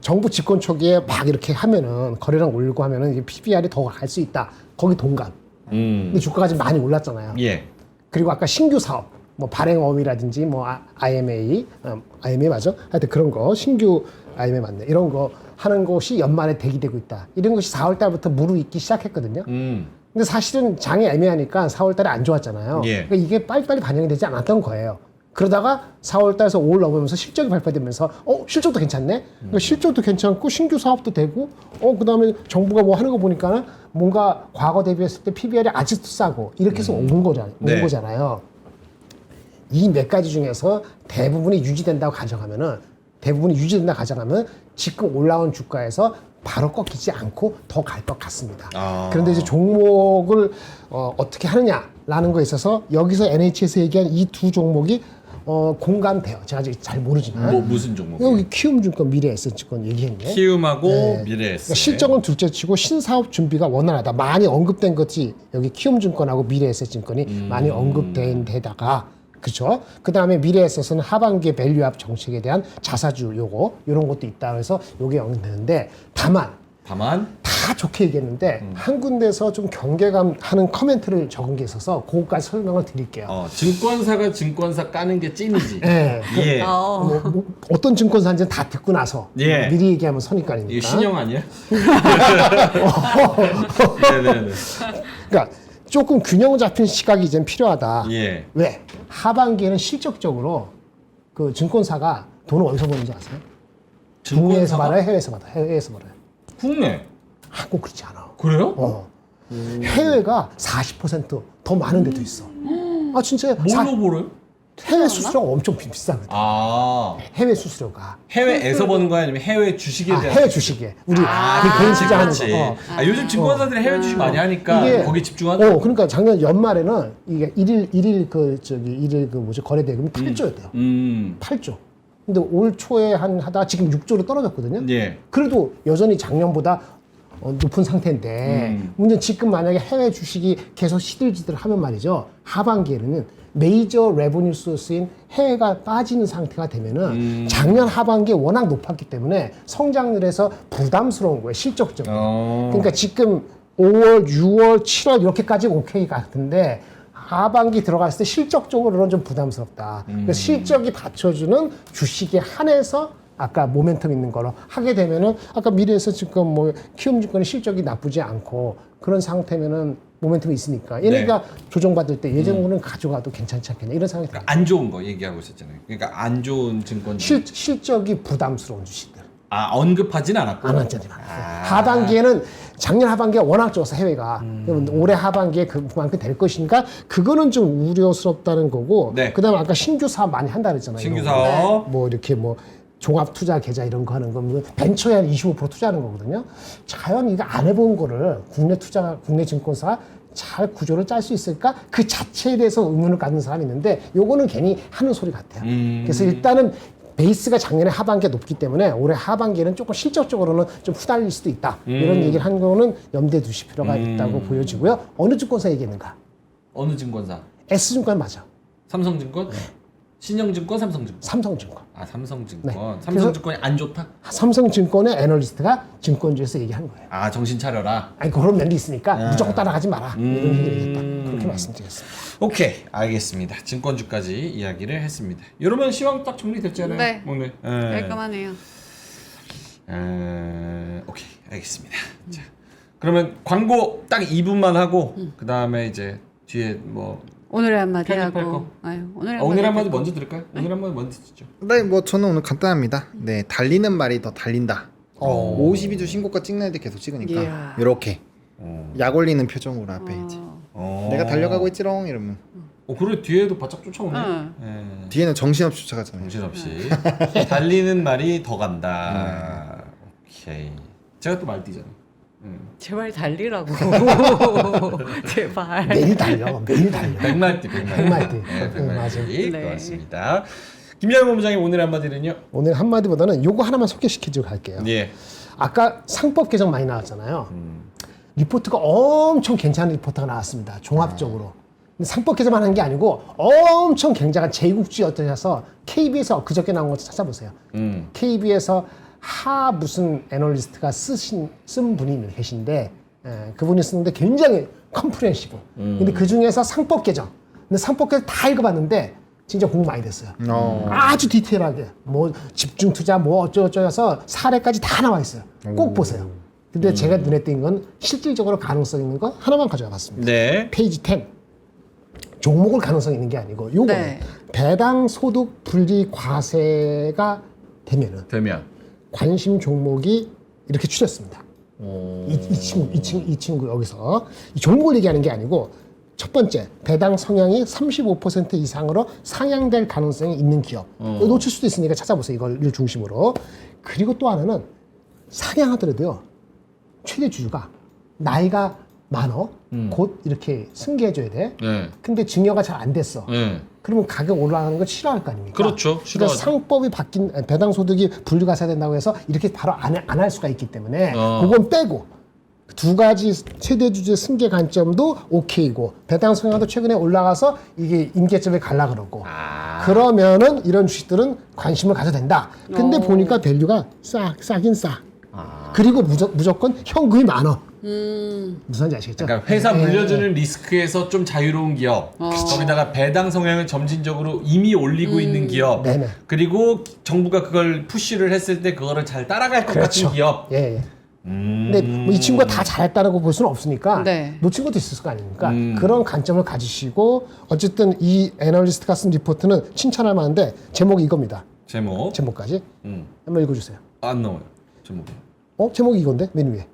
정부 집권 초기에 막 이렇게 하면은 거래량 올리고 하면은 이게 PBR이 더 갈 수 있다. 거기 동감. 근데 주가가 지금 많이 올랐잖아요. 예. 그리고 아까 신규 사업 뭐 발행어휘라든지 뭐 IMA 맞아? 하여튼 그런 거 신규 IMA 맞네. 이런 거 하는 것이 연말에 대기되고 있다. 이런 것이 4월 달부터 무르익기 시작했거든요. 근데 사실은 장이 애매하니까 4월 달에 안 좋았잖아요. 예. 그러니까 이게 빨리빨리 반영이 되지 않았던 거예요. 그러다가 4월 달에서 5월 넘으면서 실적이 발표되면서 실적도 괜찮네. 그러니까 실적도 괜찮고 신규 사업도 되고 그다음에 정부가 뭐 하는 거 보니까 뭔가 과거 대비했을 때 PBR이 아직도 싸고 이렇게 해서 온 거잖아요. 이 몇 가지 중에서 대부분이 유지된다고 가정하면 지금 올라온 주가에서 바로 꺾이지 않고 더 갈 것 같습니다. 그런데 이제 종목을 어떻게 하느냐라는 거에 있어서 여기서 NH에서 얘기한 이 두 종목이 공감돼요. 제가 아직 잘 모르지만. 무슨 종목? 여기 키움증권, 미래에셋증권 얘기했네. 키움하고 네. 미래에셋. 그러니까 실적은 둘째치고 신사업 준비가 원활하다. 많이 언급된 것이 여기 키움증권하고 미래에셋증권이 많이 언급된 데다가 그렇죠. 그 다음에 미래에셋은 하반기에 밸류업 정책에 대한 자사주 이런 것도 있다. 그래서 요게 언급되는데 다만 다 좋게 얘기했는데 한 군데서 좀 경계감 하는 커멘트를 적은 게 있어서 그거까지 설명을 드릴게요. 증권사가 증권사 까는 게 찐이지. 네. 예. 뭐 어떤 증권사인지는 다 듣고 나서 예. 미리 얘기하면 선입관이니까. 이게 신형 아니야? 네네네. 그러니까 조금 균형 잡힌 시각이 이제 필요하다. 예. 왜? 하반기에는 실적적으로 그 증권사가 돈을 어디서 버는지 아세요? 국내에서 받아요? 해외에서 받아요? 해외에서 받아요? 국내. 한국 그렇지 않아. 그래요? 해외가 40% 더 많은 데도 있어. 진짜 뭘로 벌어요? 해외 수수료가 엄청 비싸거든. 해외 수수료가. 해외에서 버는 거야 아니면 해외 주식에 대한? 해외 주식에. 우리 개인 투자하는 거. 요즘 증권사들이 해외 주식 많이 하니까 거기 집중하죠. 그러니까 작년 연말에는 이게 일일 거래 대금이 8조였대요. 8조. 근데 올 초에 하다 지금 6조로 떨어졌거든요. 예. 그래도 여전히 작년보다 높은 상태인데 문제는 지금 만약에 해외 주식이 계속 시들지들 하면 말이죠. 하반기에는 메이저 레버뉴 소스인 해외가 빠지는 상태가 되면은 작년 하반기에 워낙 높았기 때문에 성장률에서 부담스러운 거예요. 실적적으로. 그러니까 지금 5월, 6월, 7월 이렇게까지 오케이 같은데 하반기 들어갔을 때 실적적으로는 좀 부담스럽다. 그래서 실적이 받쳐주는 주식에 한해서 아까 모멘텀 있는 거로 하게 되면은 아까 미래에서 지금 뭐 키움증권의 실적이 나쁘지 않고 그런 상태면은 모멘텀이 있으니까 얘네가 조정받을 때 예전으로는 가져가도 괜찮지 않겠냐 이런 생각이 들어요. 안 좋은 거 얘기하고 있었잖아요. 그러니까 안 좋은 증권. 실적이 부담스러운 주식들. 언급하진 않았고. 안 왔잖아요. 하반기에는 작년 하반기에 워낙 좋아서 해외가 그러면 올해 하반기에 그만큼 될 것인가 그거는 좀 우려스럽다는 거고. 네. 그다음에 아까 신규 사업 많이 한다 그랬잖아요. 신규 사업. 뭐 이렇게 뭐 종합 투자 계좌 이런 거 하는 거 벤처에 한 25% 투자하는 거거든요. 과연 이거 안 해본 거를 국내 증권사 잘 구조를 짤 수 있을까? 그 자체에 대해서 의문을 갖는 사람이 있는데 요거는 괜히 하는 소리 같아요. 그래서 일단은 베이스가 작년에 하반기에 높기 때문에 올해 하반기에는 조금 실적적으로는 좀 후달릴 수도 있다. 이런 얘기를 한 거는 염두에 두실 필요가 있다고 보여지고요. 어느 증권사 얘기했는가? 어느 증권사? S증권 맞아. 삼성증권? 신영증권, 삼성증권. 삼성증권. 삼성증권. 네. 삼성증권이 안 좋다? 삼성증권의 애널리스트가 증권주에서 얘기한 거예요. 정신 차려라. 그런 면도 있으니까 무조건 따라가지 마라. 이런 얘기를 했다. 그렇게 말씀드리겠습니다. 오케이, 알겠습니다. 증권주까지 이야기를 했습니다. 이러면 시황 딱 정리됐잖아요. 네. 네. 깔끔하네요. 오케이, 알겠습니다. 자, 그러면 광고 딱 2분만 하고 그 다음에 이제 뒤에 뭐 오늘의 한마디 편집할 하고. 거. 오늘의 한마디 먼저 들을까요? 오늘 한마디 먼저 듣죠. 네, 뭐 저는 오늘 간단합니다. 네, 달리는 말이 더 달린다. 52주 신고가 찍는 데 계속 찍으니까 이야. 이렇게 약 올리는 표정으로 앞에 이제 내가 달려가고 있지롱 이러면 그래 뒤에도 바짝 쫓아오네. 뒤에는 정신없이 쫓아가잖아요. 정신없이 달리는 말이 더 간다. 오케이. 제가 또 말뛰잖아. 제발 달리라고. 제발. 매일 달려. 백말띠. 백말띠. 네, 백말띠. 맞아. 네. 고맙습니다. 김양호 본부장님 오늘 한마디는요? 오늘 한마디보다는 요거 하나만 소개시켜주고 갈게요. 예. 아까 상법 개정 많이 나왔잖아요. 리포트가 엄청 괜찮은 리포트가 나왔습니다. 종합적으로. 근데 상법 개정만 한 게 아니고 엄청 굉장한 제국주의였어서 KBS에서 그저께 나온 거 찾아보세요. KBS에서 무슨 애널리스트가 쓴 분이 계신데 그분이 쓰는데 굉장히 컴프레hen시브. 근데 그 중에서 상법 개정. 근데 상법 개정 다 읽어봤는데 진짜 공부 많이 됐어요. 아주 디테일하게 뭐 집중 투자 뭐 어쩌고저쩌고해서 사례까지 다 나와 있어요. 꼭 보세요. 근데 제가 눈에 띈 건 실질적으로 가능성 있는 거 하나만 가져와 봤습니다. 네. 페이지 10. 종목을 가능성 있는 게 아니고 요거는 네. 배당 소득 분리 과세가 되면은 관심 종목이 이렇게 추렸습니다. 이 친구 여기서 이 종목을 얘기하는 게 아니고 첫 번째 배당 성향이 35% 이상으로 상향될 가능성이 있는 기업. 이거 놓칠 수도 있으니까 찾아보세요. 이걸 중심으로. 그리고 또 하나는 상향하더라도요. 최대 주주가 나이가 많어. 곧 이렇게 승계해줘야 돼. 네. 근데 증여가 잘 안 됐어. 네. 그러면 가격 올라가는 거 싫어할 거 아닙니까? 그렇죠. 그러니까 싫어하죠. 상법이 바뀐 배당 소득이 분류가 된다고 해서 이렇게 바로 안 할 수가 있기 때문에 그건 빼고 두 가지 최대 주주의 승계 관점도 오케이고 배당 성향도 최근에 올라가서 이게 임계점에 갈라 그러고 그러면은 이런 주식들은 관심을 가져도 된다. 근데 보니까 밸류가 싸긴 싸. 그리고 무조건 현금이 많어. 무슨 말인지 아시겠죠? 그러니까 회사 물려주는 리스크에서 좀 자유로운 기업, 거기다가 배당 성향을 점진적으로 이미 올리고 있는 기업, 네네. 그리고 정부가 그걸 푸시를 했을 때 그거를 잘 따라갈 것 그렇죠. 같은 기업. 예. 근데 뭐이 친구가 다 잘했다고 볼 수는 없으니까 네. 놓친 것도 있을 거 아닙니까? 그런 관점을 가지시고 어쨌든 이 애널리스트가 쓴 리포트는 칭찬할 만한데 제목이 이겁니다. 제목까지 한번 읽어주세요. 안 나와요. 제목이. 제목이 이건데 맨 위에.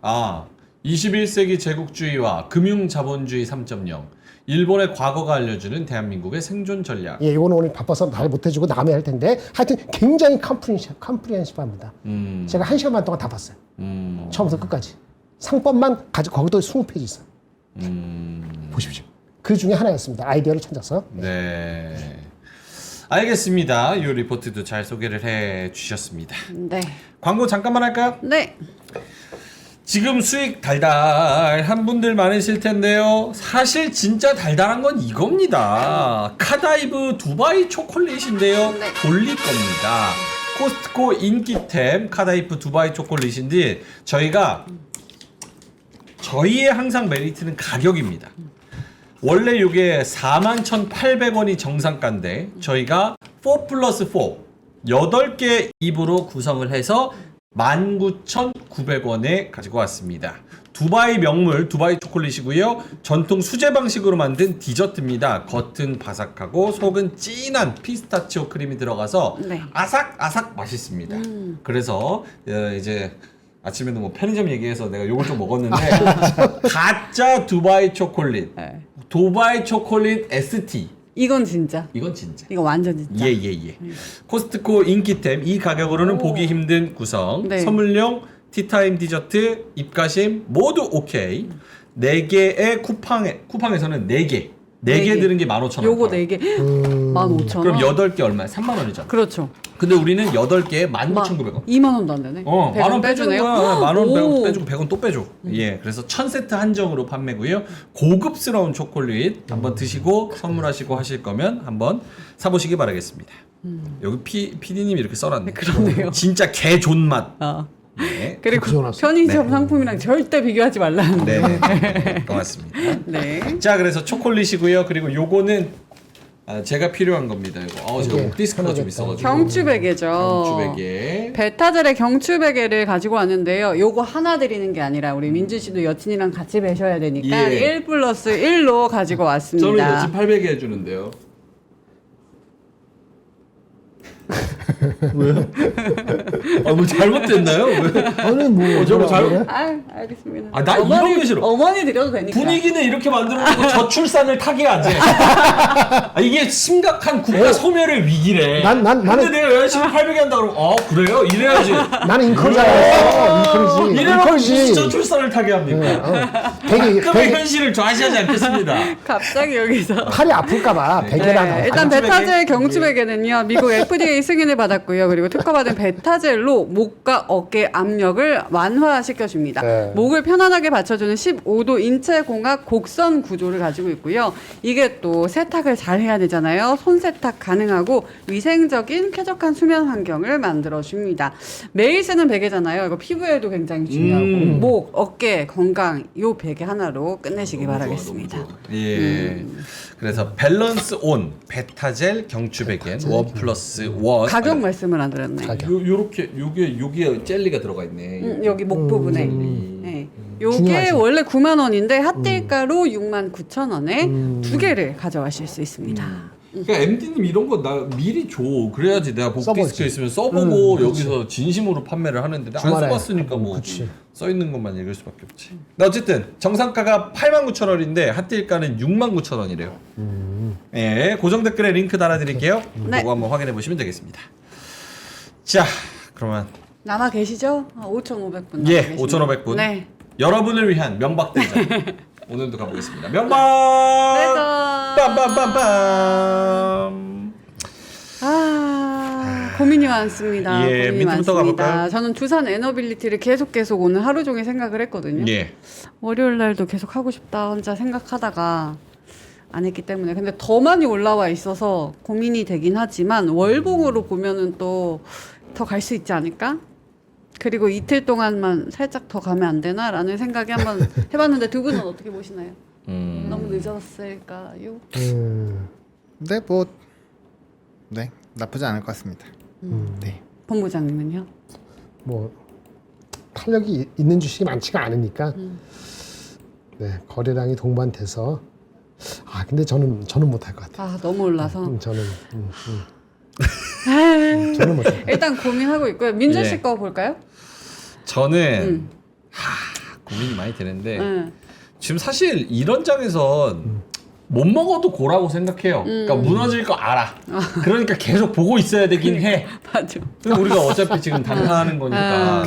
21세기 제국주의와 금융자본주의 3.0 일본의 과거가 알려주는 대한민국의 생존 전략. 예, 이거는 오늘 바빠서 말 못해주고 다음에 할 텐데 하여튼 굉장히 컴프리hen시브합니다. 제가 1시간 반 동안 다 봤어요. 처음부터 끝까지. 상법만 가지고 거기도 20페이지 있어요. 보십시오. 그 중에 하나였습니다. 아이디어를 찾아서. 네. 알겠습니다. 이 리포트도 잘 소개를 해 주셨습니다. 네. 광고 잠깐만 할까요? 네. 지금 수익 달달한 분들 많으실 텐데요. 사실 진짜 달달한 건 이겁니다. 카다이브 두바이 초콜릿인데요. 돌릴 겁니다. 코스트코 인기템 카다이브 두바이 초콜릿인데 저희의 항상 메리트는 가격입니다. 원래 이게 41,800원이 정상가인데 저희가 4+4 8개 입으로 구성을 해서 19,900원에 가지고 왔습니다. 두바이 명물 두바이 초콜릿이고요. 전통 수제 방식으로 만든 디저트입니다. 겉은 바삭하고 속은 진한 피스타치오 크림이 들어가서 네. 아삭아삭 맛있습니다. 그래서 이제 아침에도 뭐 편의점 얘기해서 내가 요걸 좀 먹었는데 가짜 두바이 초콜릿, 네. 두바이 초콜릿 ST. 이건 진짜. 이건 진짜. 이거 완전 진짜. 예. 코스트코 인기템 이 가격으로는 보기 힘든 구성. 네. 선물용 티타임 디저트 입가심 모두 오케이. 4개의 쿠팡에서는 4개. 4개 들은 게 15,000원. 요거 4개 15,000원. 그럼 8개 얼마야? 30,000원이잖아. 그렇죠. 근데 우리는 8개에 19,900원. 2만 원도 안 되네. 10,000원 빼주는 거야. 10,000원 오. 빼주고 100원 또 빼줘. 예, 그래서 1000세트 한정으로 판매고요. 고급스러운 초콜릿 한번 드시고 선물하시고 하실 거면 한번 사보시기 바라겠습니다. 여기 PD님이 이렇게 써놨네. 그러네요. 진짜 개 존맛. 그리고 그렇게 써놨어. 편의점 상품이랑 절대 비교하지 말라는. 네, 고맙습니다. 네. 자, 그래서 초콜릿이고요. 그리고 요거는 제가 필요한 겁니다. 이거. 제가 목 디스크가 좀 있어가지고. 경추베개죠. 경추베개. 베타젤의 경추베개를 가지고 왔는데요. 요거 하나 드리는 게 아니라 우리 민주 씨도 여친이랑 같이 베셔야 되니까 예. 1+1로 가지고 왔습니다. 저는 여친 800에 해주는데요. 왜요? 뭐 잘못됐나요? 왜? 아니 뭐 저거 잘- 그래? 알겠습니다. 나 이런 게 싫어. 어머니 드려도 되니까. 분위기는 이렇게 만들어놓고 저출산을 타개하지. 이게 심각한 국가 소멸의 위기래. 나는- 근데 내가 여자친구 800에 한다 그러면 그래요? 이래야지. 나는 인컬이잖아. 인컬이지. 이래놓고 무슨 인컬이지. 저출산을 타개합니까? 가끔의 현실을 좌시하지 않겠습니다. 갑자기 여기서. 팔이 아플까봐 베개랑 네, 일단 경추베개? 베타젤 경추베개는요 미국 FDA 승인을 받았고요. 그리고 특허받은 베타젤로 역할로 목과 어깨 압력을 완화시켜줍니다. 네. 목을 편안하게 받쳐주는 15도 인체공학 곡선 구조를 가지고 있고요. 이게 또 세탁을 잘 해야 되잖아요. 손 세탁 가능하고 위생적인 쾌적한 수면 환경을 만들어줍니다. 매일 쓰는 베개잖아요. 이거 피부에도 굉장히 중요하고 목, 어깨, 건강 요 베개 하나로 끝내시기 바라겠습니다. 예. 그래서 밸런스 온 베타젤 경추 베개 1+1 가격 말씀을 안 드렸네. 요렇게 요게 젤리가 들어가 있네. 여기 목 부분에. 네. 요게 원래 9만 원인데 핫딜가로 69,000원에 두 개를 가져가실 수 있습니다. 그러니까 MD님 이런 거 나 미리 줘. 그래야지 내가 복 써보지. 디스크 있으면 써보고 여기서 진심으로 판매를 하는데 안 주말에. 써봤으니까 뭐 그치. 써 있는 것만 읽을 수밖에 없지. 근데 어쨌든 정상가가 89,000원인데 핫딜가는 69,000원이래요. 예, 고정 댓글에 링크 달아드릴게요. 네. 그거 한번 확인해 보시면 되겠습니다. 자, 그러면 남아 계시죠? 5,500분. 예, 5,500분. 네. 여러분을 위한 명박대전 오늘도 가보겠습니다. 명박. 빰빰빰빰. 고민이 많습니다. 예, 고민이 밑부터 많습니다. 가볼까요? 저는 두산 에너빌리티를 계속 오늘 하루 종일 생각을 했거든요. 예. 월요일 날도 계속 하고 싶다 혼자 생각하다가 안 했기 때문에 근데 더 많이 올라와 있어서 고민이 되긴 하지만 월봉으로 보면은 또 더 갈 수 있지 않을까? 그리고 이틀 동안만 살짝 더 가면 안 되나라는 생각이 한번 해봤는데 두 분은 어떻게 보시나요? 너무 늦었을까요? 근데 네 나쁘지 않을 것 같습니다. 네. 본부장님은요? 뭐 탄력이 있는 주식이 많지가 않으니까 네, 거래량이 동반돼서 근데 저는 못할 것 같아요. 너무 올라서 저는 못할 것 같아요. 일단 고민하고 있고요. 민준 예. 씨 거 볼까요? 저는 고민이 많이 되는데 응. 지금 사실 이런 장에선 못 먹어도 고라고 생각해요. 그러니까 무너질 거 알아. 그러니까 계속 보고 있어야 되긴 해. 맞아. 근데 우리가 어차피 지금 단타하는 거니까.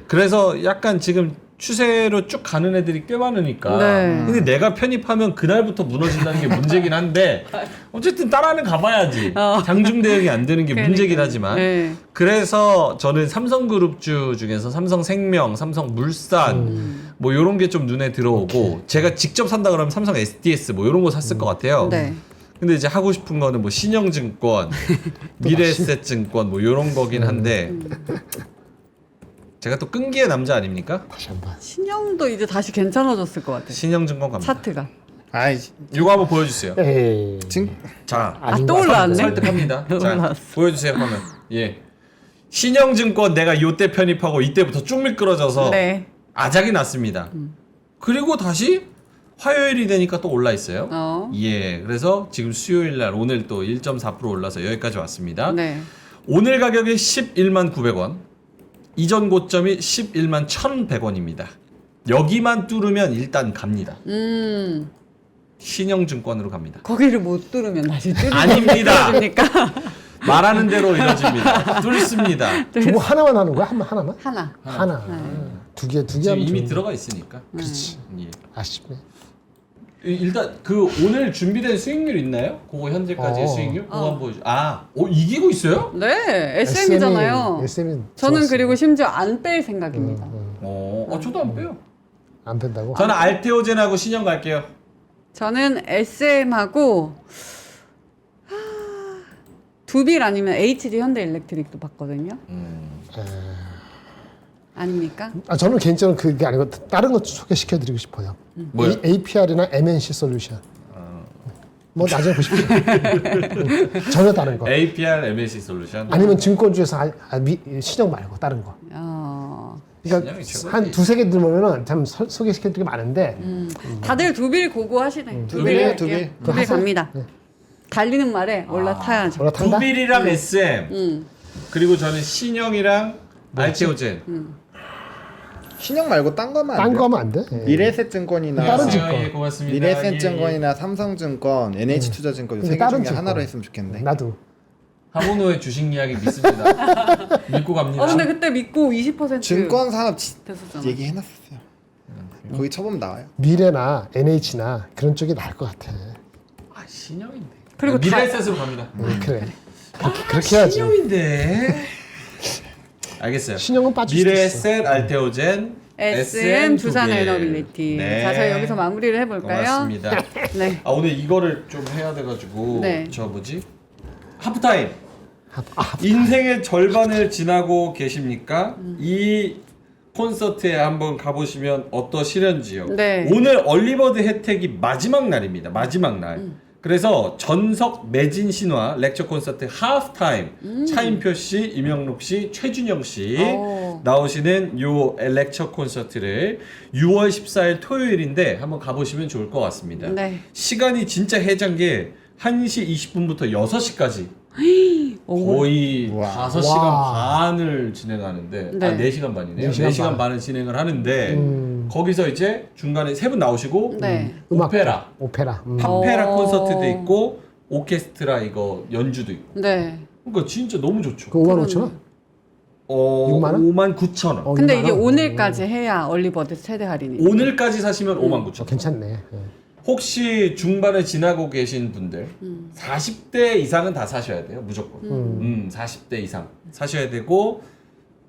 그래서 약간 지금 추세로 쭉 가는 애들이 꽤 많으니까. 네. 근데 내가 편입하면 그날부터 무너진다는 게 문제긴 한데 어쨌든 따라는 가봐야지. 장중 대응이 안 되는 게 문제긴 하지만. 네. 그래서 저는 삼성그룹주 중에서 삼성생명, 삼성물산 뭐 이런 게 좀 눈에 들어오고 제가 직접 산다 그러면 삼성 SDS 뭐 이런 거 샀을 것 같아요. 네. 근데 이제 하고 싶은 거는 뭐 신영증권, 미래에셋증권 뭐 이런 거긴 한데 제가 또 끈기의 남자 아닙니까? 다시 한번. 신영도 이제 다시 괜찮아졌을 것 같아요. 신영증권 갑니다. 차트가. 아이 이거 한번 보여주세요. 에이. 자, 또 올라왔네. 설득합니다. 자, 올라왔어. 보여주세요. 그러면 예, 신영증권 내가 요때 편입하고 이때부터 쭉 미끄러져서 네. 아작이 났습니다. 그리고 다시 화요일이 되니까 또 올라 있어요. 예, 그래서 지금 수요일 날 오늘 또 1.4% 올라서 여기까지 왔습니다. 네. 오늘 가격이 11만 900원. 이전 고점이 11만 1,100원입니다. 여기만 뚫으면 일단 갑니다. 신영증권으로 갑니다. 거기를 못 뚫으면 다시 뚫으면 아닙니다. 떨어집니까? 말하는 대로 이루어집니다. 뚫습니다. 두부 하나만 하는 거야? 하나만? 하나. 두 개 지금 하면 이미 좋은데. 들어가 있으니까. 그렇지. 예. 아쉽네. 일단 그 오늘 준비된 수익률 있나요? 그거 현재까지의 수익률? 그거 한번 보여줘. 이기고 있어요? 네, SM이잖아요. SM이 저는 그리고 심지어 안 뺄 생각입니다. 저도 안 빼요. 안 뺀다고? 저는 알테오젠하고 신영 갈게요. 저는 SM하고 두빌 아니면 HD 현대일렉트릭도 봤거든요. 아닙니까? 저는 개인적으로 그게 아니고 다른 것 소개시켜드리고 싶어요. 뭐요? APR이나 MNC 솔루션. 뭐 나중에 보십시오. 전혀 다른 거. APR, MAC 솔루션. 아니면 증권주에서 신용 말고 다른 거. 그러니까 신용이 최고지. 한 두세 개 들으면은 참 소개시켜드리기 많은데 다들 두빌 고고하시네. 두빌 두빌, 갈게요. 두빌. 그거 두빌 하세요. 갑니다. 네. 달리는 말에 올라타야죠. 올라탄다? 두빌이랑 SM 그리고 저는 신영이랑 알테오젠. 신용 말고 딴 거만 안 딴 돼요? 거 하면 안 돼? 예. 미래에셋증권이나 다른 증권. 예, 고맙습니다. 미래에셋증권이나 삼성증권, NH투자증권 근데 세 개 다른 중에 증권. 하나로 했으면 좋겠는데. 나도. 하모노의 주식 이야기 믿습니다. 믿고 갑니다. 근데 그때 믿고 20% 증권 산업 됐었잖아. 얘기해놨었어요. 거기 쳐보면 나와요. 미래나 NH나 그런 쪽이 나을 것 같아. 신영인데. 그리고 미래에셋으로 갑니다. 그래. 그렇게 해야지. 신영인데. 알겠어요. 신용은 빠질 수도 있어. 미래에셋, 알테오젠, SM 두산 두 개. 에너빌리티. 네. 자, 저희 여기서 마무리를 해볼까요? 고맙습니다. 네. 아 오늘 이거를 좀 해야 돼가지고 네. 저 뭐지? 하프타임. 인생의 절반을 지나고 계십니까? 이 콘서트에 한번 가보시면 어떠시련지요? 네. 오늘 얼리버드 혜택이 마지막 날입니다. 마지막 날. 그래서 전석 매진 신화 렉처 콘서트 하프타임 차인표 씨, 이명록 씨, 최준영 씨 오. 나오시는 요 렉처 콘서트를 6월 14일 토요일인데 한번 가보시면 좋을 것 같습니다. 네. 시간이 진짜 해잔 게 1시 20분부터 6시까지 오. 거의 우와. 5시간 와. 반을 진행하는데 네. 아 4시간 반이네요. 4시간 4시간 반. 반을 진행을 하는데 거기서 이제 중간에 3분 나오시고 네. 오페라, 오페라. 팝페라 오. 콘서트도 있고 오케스트라 이거 연주도 있고 네. 그러니까 진짜 너무 좋죠. 그 5만 5천 원? 6만 원? 5만 9천 원. 어, 근데 6만 이게 원? 오늘까지 해야 얼리버드 최대 할인이. 오늘까지 사시면 5만 9천 원. 괜찮네. 예. 혹시 중반에 지나고 계신 분들 40대 이상은 다 사셔야 돼요. 무조건. 40대 이상 사셔야 되고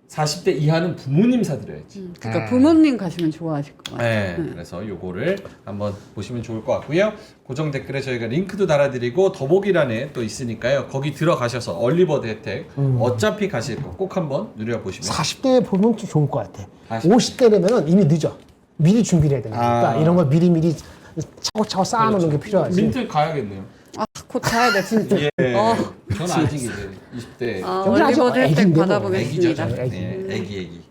40대 이하는 부모님 사드려야지. 그러니까 부모님 가시면 좋아하실 것 같아요. 네, 그래서 요거를 한번 보시면 좋을 것 같고요. 고정 댓글에 저희가 링크도 달아드리고 더보기란에 또 있으니까요. 거기 들어가셔서 얼리버드 혜택 어차피 가실 거 꼭 한번 누려보시면 40대 보면 좀 좋을 것 같아. 40대. 50대라면 이미 늦어. 미리 준비를 해야 되니까 아. 이런 걸 미리 차곡차곡 쌓아놓는 게 필요하지. 민트 가야겠네요. 아, 곧 가야 돼 진짜. 예. 어. 저는 아직 이제 20대 아, 여기 아직 얼리버드 혜택 애기인데 뭐. 받아보겠습니다. 애기죠. 애기. 애기.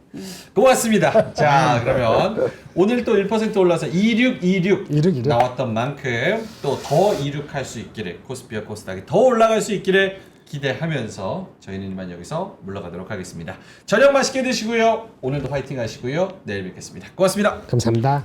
고맙습니다. 자, 그러면 오늘 또 1% 올라서 2626 26. 나왔던 만큼 또 더 이륙할 수 있기를 코스피와 코스닥이 더 올라갈 수 있기를 기대하면서 저희는 이만 여기서 물러가도록 하겠습니다. 저녁 맛있게 드시고요. 오늘도 화이팅 하시고요. 내일 뵙겠습니다. 고맙습니다. 감사합니다.